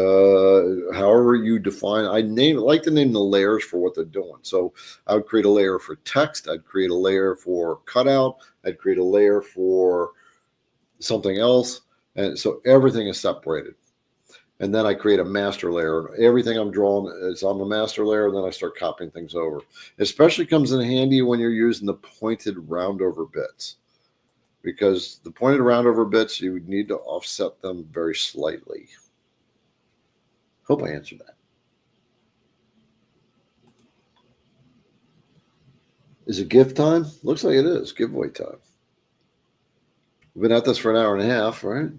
however you define, like to name the layers for what they're doing. So I would create a layer for text. I'd create a layer for cutout. I'd create a layer for something else. And so everything is separated. And then I create a master layer. Everything I'm drawing is on the master layer, and then I start copying things over. Especially comes in handy when you're using the pointed roundover bits. Because the pointed roundover bits, you would need to offset them very slightly. Hope I answered that. Is it gift time? Looks like it is. Giveaway time. We've been at this for an hour and a half, right?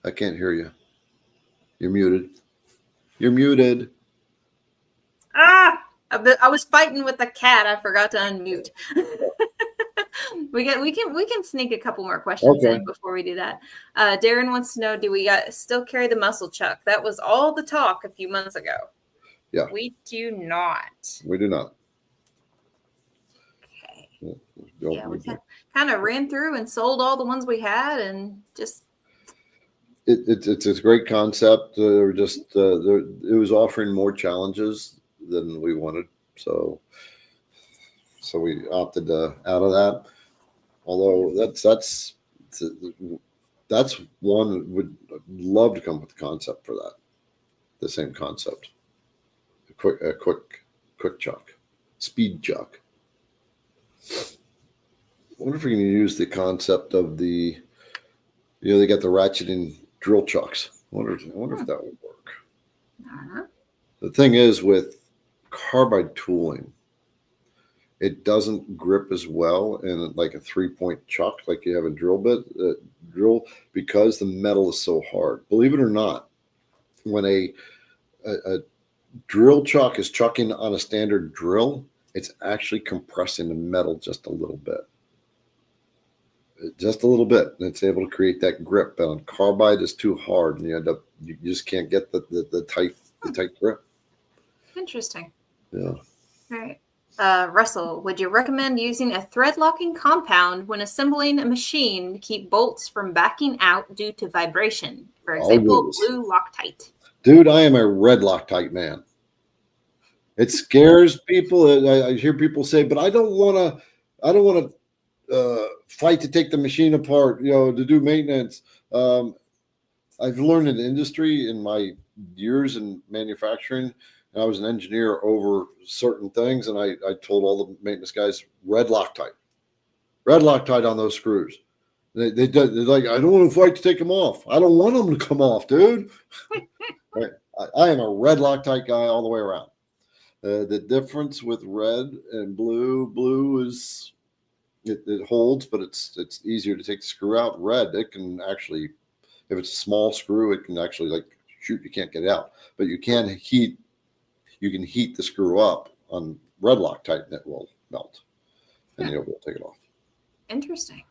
I can't hear you. You're muted. You're muted. I was fighting with the cat. I forgot to unmute. We can sneak a couple more questions in before we do that. Darren wants to know, do we still carry the muscle chuck? That was all the talk a few months ago. Yeah. We do not. We do not. Okay. Yeah, we kind of ran through and sold all the ones we had and just. It's a great concept. It was offering more challenges than we wanted. So we opted out of that. Although that's one would love to come with the concept for that. The same concept. A quick chuck, speed chuck. I wonder if we can use the concept of the, they got the ratcheting drill chucks. I wonder if that would work. The thing is with carbide tooling, it doesn't grip as well in like a 3-point chuck, like you have a drill because the metal is so hard. Believe it or not, when a drill chuck is chucking on a standard drill, it's actually compressing the metal just a little bit. Just a little bit, and it's able to create that grip. But on carbide, is too hard, and you just can't get the tight grip. Interesting. Yeah. All right. Russell, would you recommend using a thread locking compound when assembling a machine to keep bolts from backing out due to vibration? For example, blue Loctite. Dude, I am a red Loctite man. It scares people. I hear people say, but I don't want to fight to take the machine apart, to do maintenance. I've learned in the industry in my years in manufacturing, and I was an engineer over certain things, and I told all the maintenance guys, red Loctite on those screws. They're like, I don't want to fight to take them off. I don't want them to come off, dude. Right. I am a red Loctite guy all the way around. The difference with red and blue is it holds, but it's easier to take the screw out. Red, it can actually, if it's a small screw, it can actually like shoot, you can't get it out. But you can heat the screw up on red Loctite and it will melt. And you'll be able to take it off. Interesting.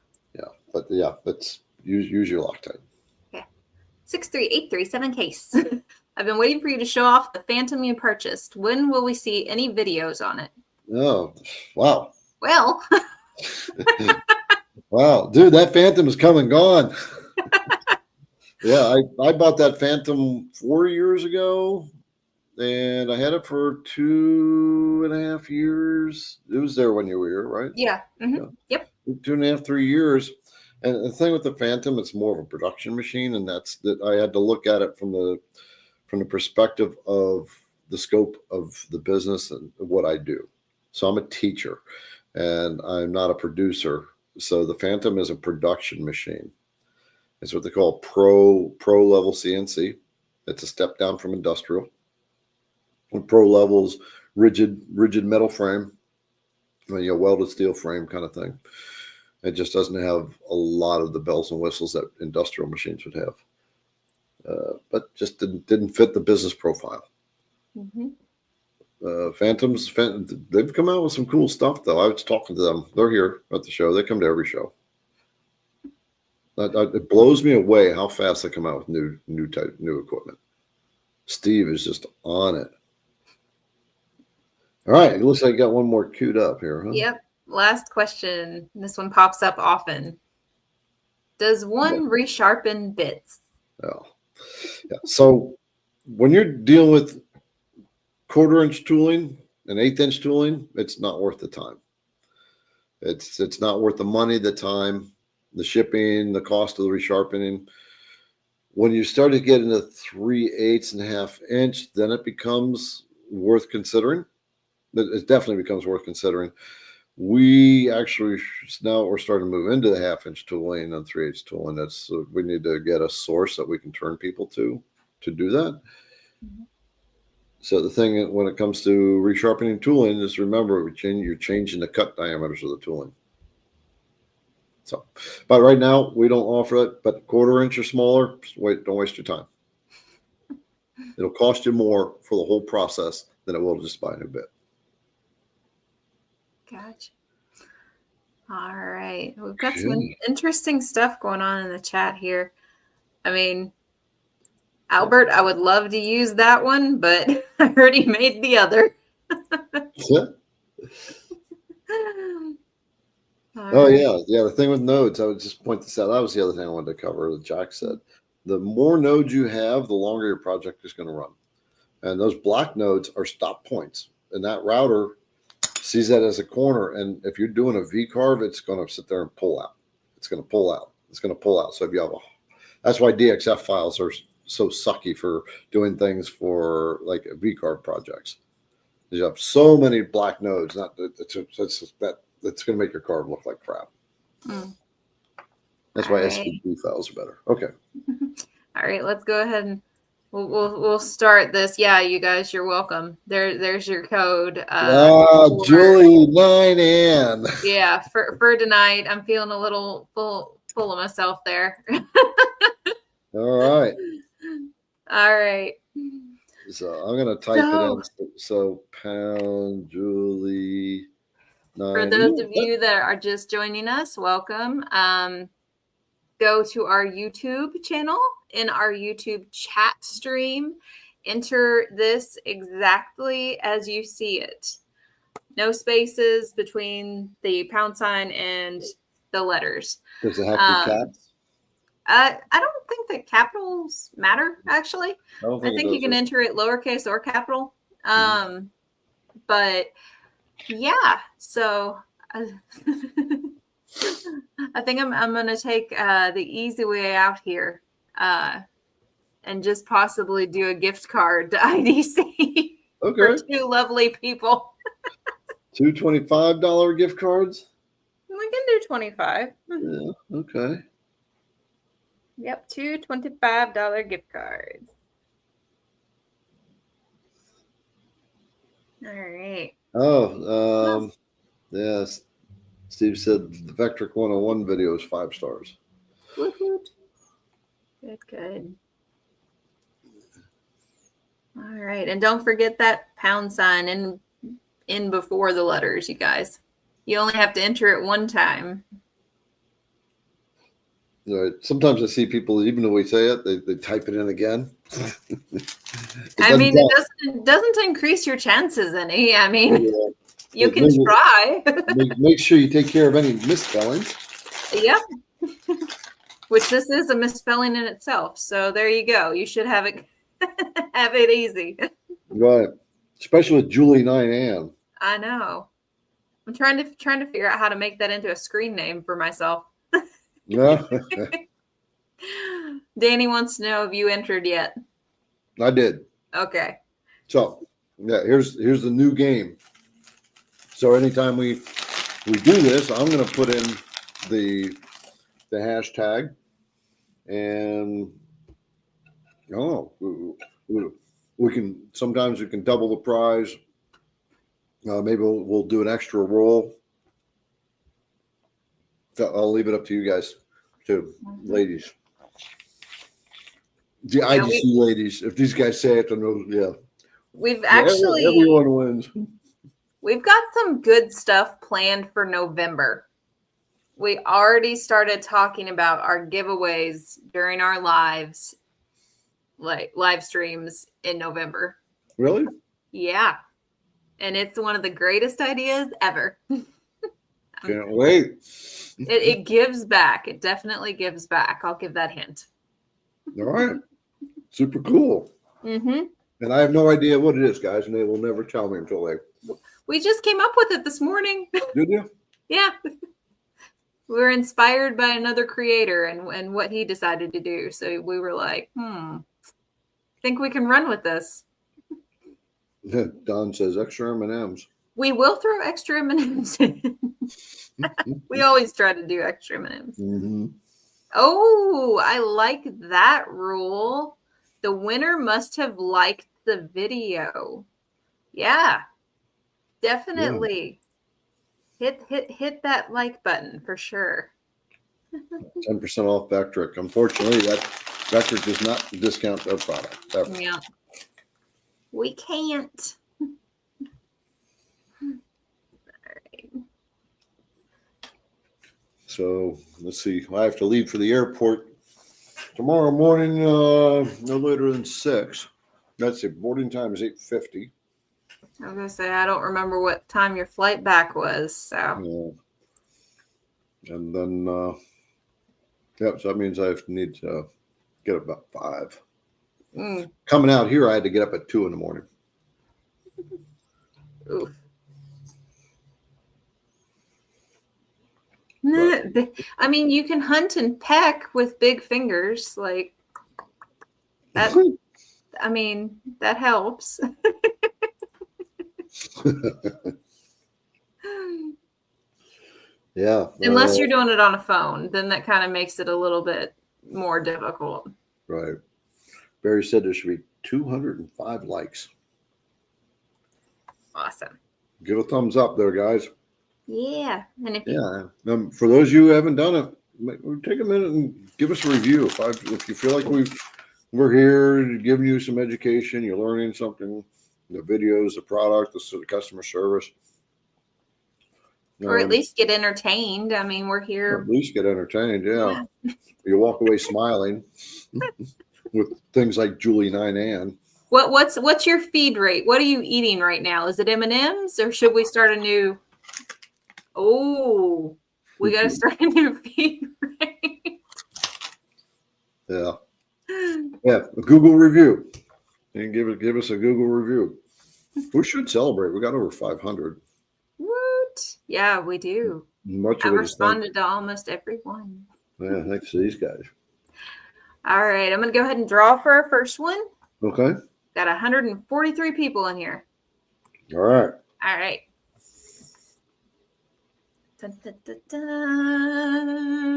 Yeah, but use your Loctite. Okay. 63837 case. I've been waiting for you to show off the Phantom you purchased. When will we see any videos on it? Oh, wow. Well. Wow, dude, that Phantom is come and gone. Yeah, I bought that Phantom 4 years ago, and I had it for 2.5 years. It was there when you were here, right? Yeah. Mm-hmm. Yeah. Yep. 2.5, 3 years. And the thing with the Phantom, it's more of a production machine, and that's that I had to look at it from the perspective of the scope of the business and what I do. So I'm a teacher, and I'm not a producer. So the Phantom is a production machine. It's what they call pro level CNC. It's a step down from industrial. And pro levels, rigid metal frame, welded steel frame kind of thing. It just doesn't have a lot of the bells and whistles that industrial machines would have. But just didn't fit the business profile. Mm-hmm. Phantoms, they've come out with some cool stuff, though. I was talking to them. They're here at the show. They come to every show. It blows me away how fast they come out with new equipment. Steve is just on it. All right, it looks like I got one more queued up here, huh? Yep. Last question. This one pops up often. Does one resharpen bits? Oh, yeah. So when you're dealing with 1/4-inch tooling and 1/8-inch tooling, it's not worth the time. It's not worth the money, the time, the shipping, the cost of the resharpening. When you start to get into 3/8 and 1/2 inch, then it becomes worth considering. It definitely becomes worth considering. We actually now we're starting to move into the 1/2 inch tooling and 3/8 tooling. We need to get a source that we can turn people to do that. Mm-hmm. So the thing when it comes to resharpening tooling is remember you're changing the cut diameters of the tooling. So, but right now we don't offer it. But 1/4 inch or smaller, don't waste your time. It'll cost you more for the whole process than it will just buy a new bit. Gotcha. All right. We've got some interesting stuff going on in the chat here. I mean, Albert, I would love to use that one, but I heard he made the other. Yeah. Yeah. The thing with nodes, I would just point this out. That was the other thing I wanted to cover that Jack said. The more nodes you have, the longer your project is going to run. And those black nodes are stop points. And that router sees that as a corner. And if you're doing a V carve, it's going to sit there and pull out. It's going to pull out. So if you have that's why DXF files are so sucky for doing things for like V carve projects. You have so many black nodes. It's going to make your carve look like crap. That's why SVG files are better. Okay. All right, let's go ahead and We'll start this. Yeah, you guys, you're welcome. There's your code. Julie 9 Yeah, for tonight. I'm feeling a little full of myself there. All right. All right. So I'm gonna type it in. So pound Julie 9. For those of you that are just joining us, welcome. Go to our YouTube channel. In our YouTube chat stream, enter this exactly as you see it. No spaces between the pound sign and the letters. Does it have to be caps? I don't think that capitals matter, actually. I think you can enter it lowercase or capital. But yeah, so I think I'm going to take the easy way out here and just possibly do a gift card to IDC for 2 lovely people. 2 $25 gift cards? We can do 25. Yeah, okay. Yep, 2 $25 gift cards. All right. Oh, yes. Steve said the VECTRIC 101 video is 5 stars. Woo-hoo. Good. All right. And don't forget that pound sign in before the letters, you guys. You only have to enter it one time. Right. Sometimes I see people, even though we say it, they type it in again. I mean, it doesn't increase your chances any. I mean, you can try. make sure you take care of any misspellings. Yep. Which this is a misspelling in itself. So there you go. You should have it easy. Right. Especially with Julie 9. I know. I'm trying to figure out how to make that into a screen name for myself. Yeah. Danny wants to know if you entered yet. I did. Okay. So yeah, here's the new game. So anytime we do this, I'm gonna put in the hashtag, and we can sometimes double the prize. Maybe we'll do an extra roll. So I'll leave it up to you guys, too, ladies. The IDC ladies. If these guys say it, then yeah. We've actually everyone wins. We've got some good stuff planned for November. We already started talking about our giveaways during our lives, like live streams in November. Really? Yeah. And it's one of the greatest ideas ever. Can't wait. It gives back. It definitely gives back. I'll give that hint. All right. Super cool. Mm-hmm. And I have no idea what it is, guys, and they will never tell me until they. We just came up with it this morning. Did you? Yeah. We were inspired by another creator and what he decided to do. So we were like, think we can run with this. Don says extra M&Ms. We will throw extra M&Ms in. We always try to do extra M&Ms. Mm-hmm. Oh, I like that rule. The winner must have liked the video. Yeah, definitely. Yeah. Hit that like button for sure. 10% off VECTRIC. Unfortunately, that VECTRIC does not discount their product. Ever. Yeah. We can't. All right. So let's see. I have to leave for the airport tomorrow morning, no later than 6. That's it. Boarding time is 8:50. I was gonna say I don't remember what time your flight back was. So. Yeah. And then, so that means I need to get up about 5. Coming out here, I had to get up at 2 in the morning. Oof. I mean, you can hunt and peck with big fingers, like that. I mean, that helps. Yeah. Unless you're doing it on a phone, then that kind of makes it a little bit more difficult. Right. Barry said there should be 205 likes. Awesome. Give a thumbs up there, guys. Yeah. And if you, Yeah. For those of you who haven't done it, take a minute and give us a review. If you feel like we're here giving you some education, you're learning something, the videos, the product, the customer service. or at least get entertained. I mean, we're here. At least get entertained, yeah. You walk away smiling with things like Juliann. What's your feed rate? What are you eating right now? Is it M&Ms or should we start a new? Oh, we got to start a new feed rate. Yeah. Yeah. A Google review. You can give us a Google review. We should celebrate. We got over 500. What? Yeah, we do. Much I've of it is responded to almost everyone. Yeah, thanks to these guys. All right, I'm going to go ahead and draw for our first one. Okay. Got 143 people in here. All right. All right. Dun, dun, dun, dun.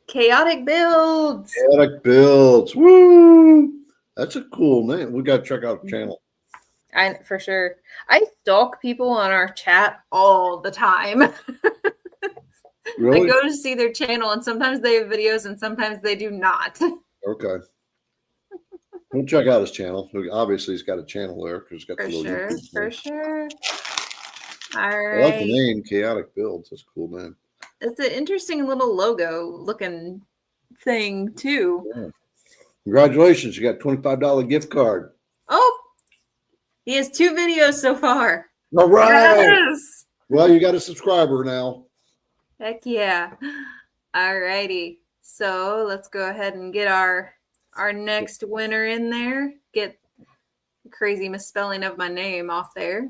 Chaotic builds. Chaotic builds. Woo! That's a cool name. We got to check out the channel. For sure. I stalk people on our chat all the time. Really? I go to see their channel, and sometimes they have videos, and sometimes they do not. Okay. We'll check out his channel. Obviously, he's got a channel there because he's got For the little sure. YouTube For channel. sure. All I like the right. name, Chaotic Builds. That's a cool name. It's an interesting little logo looking thing, too. Yeah. Congratulations. You got a $25 gift card. Oh, he has 2 videos so far. All right. Yes. Well, you got a subscriber now. Heck yeah. All righty. So let's go ahead and get our next winner in there. Get the crazy misspelling of my name off there.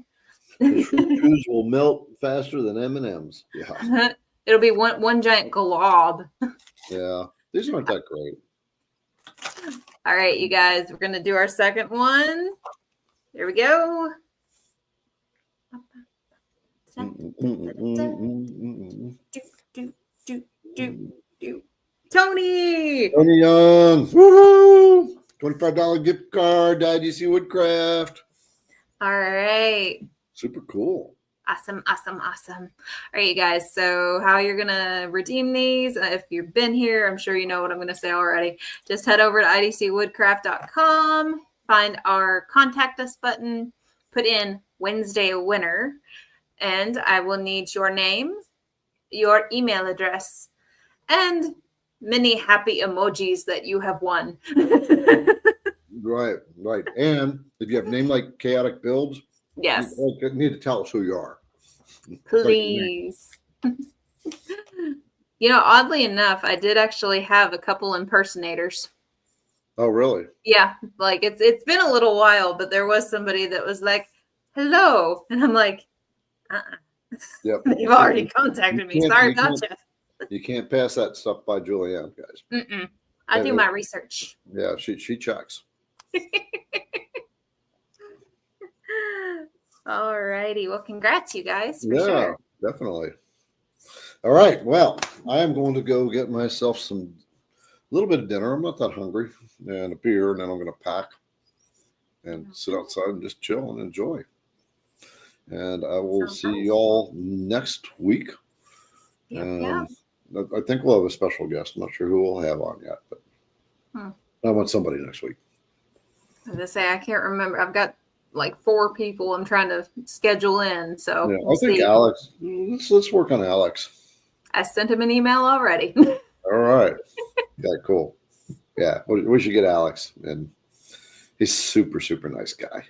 The fruit juice will melt faster than M&Ms. Yeah. It'll be one giant glob. Yeah. These aren't that great. All right, you guys, we're going to do our second one. There we go. Tony. Tony Young. Woohoo! $25 gift card to IDC Woodcraft. All right. Super cool. Awesome, awesome, awesome. All right, you guys. So how you're going to redeem these, if you've been here, I'm sure you know what I'm going to say already. Just head over to idcwoodcraft.com, find our contact us button, put in Wednesday winner, and I will need your name, your email address, and many happy emojis that you have won. Right. And if you have a name like Chaotic Builds, Yes. you need to tell us who you are. Please. You know, oddly enough, I did actually have a couple impersonators. Oh, really? Yeah, like it's been a little while, but there was somebody that was like, "Hello," and I'm like, Yep. They've already contacted me. Sorry about you. You can't pass that stuff by Juliann, guys. I do my research. Yeah, she checks. All righty. Well, congrats, you guys. For Yeah, sure. definitely. All right. Well, I am going to go get myself a little bit of dinner. I'm not that hungry, and a beer, and then I'm going to pack and sit outside and just chill and enjoy. And I will see you all next week. Yeah. I think we'll have a special guest. I'm not sure who we'll have on yet, but I want somebody next week. I was going to say, I can't remember. I've got like 4 people I'm trying to schedule in. So yeah, I think Alex, let's work on Alex. I sent him an email already. All right. Yeah, cool. Yeah, we should get Alex. And he's super, super nice guy.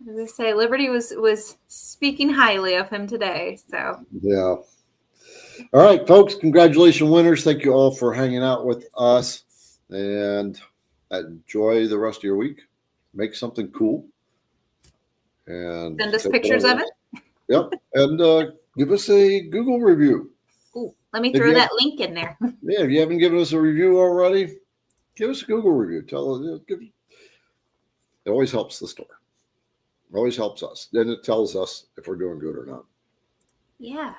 As I say, Liberty was speaking highly of him today. So yeah. All right, folks. Congratulations, winners. Thank you all for hanging out with us. And enjoy the rest of your week. Make something cool. And send us pictures of it. Yep. And give us a Google review. Ooh, let me throw that link in there. Yeah, if you haven't given us a review already, give us a Google review. It always helps the store. It always helps us. Then it tells us if we're doing good or not. Yeah.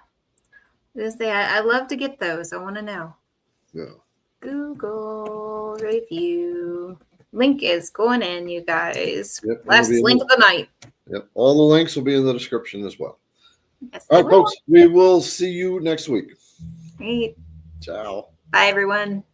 I love to get those. I want to know. Yeah. Google review. Link is going in, you guys. Yep, it'll Last be in link the- of the night. Yep. All the links will be in the description as well. Yes, All they right, will. folks. We will see you next week. Great. Ciao. Bye, everyone.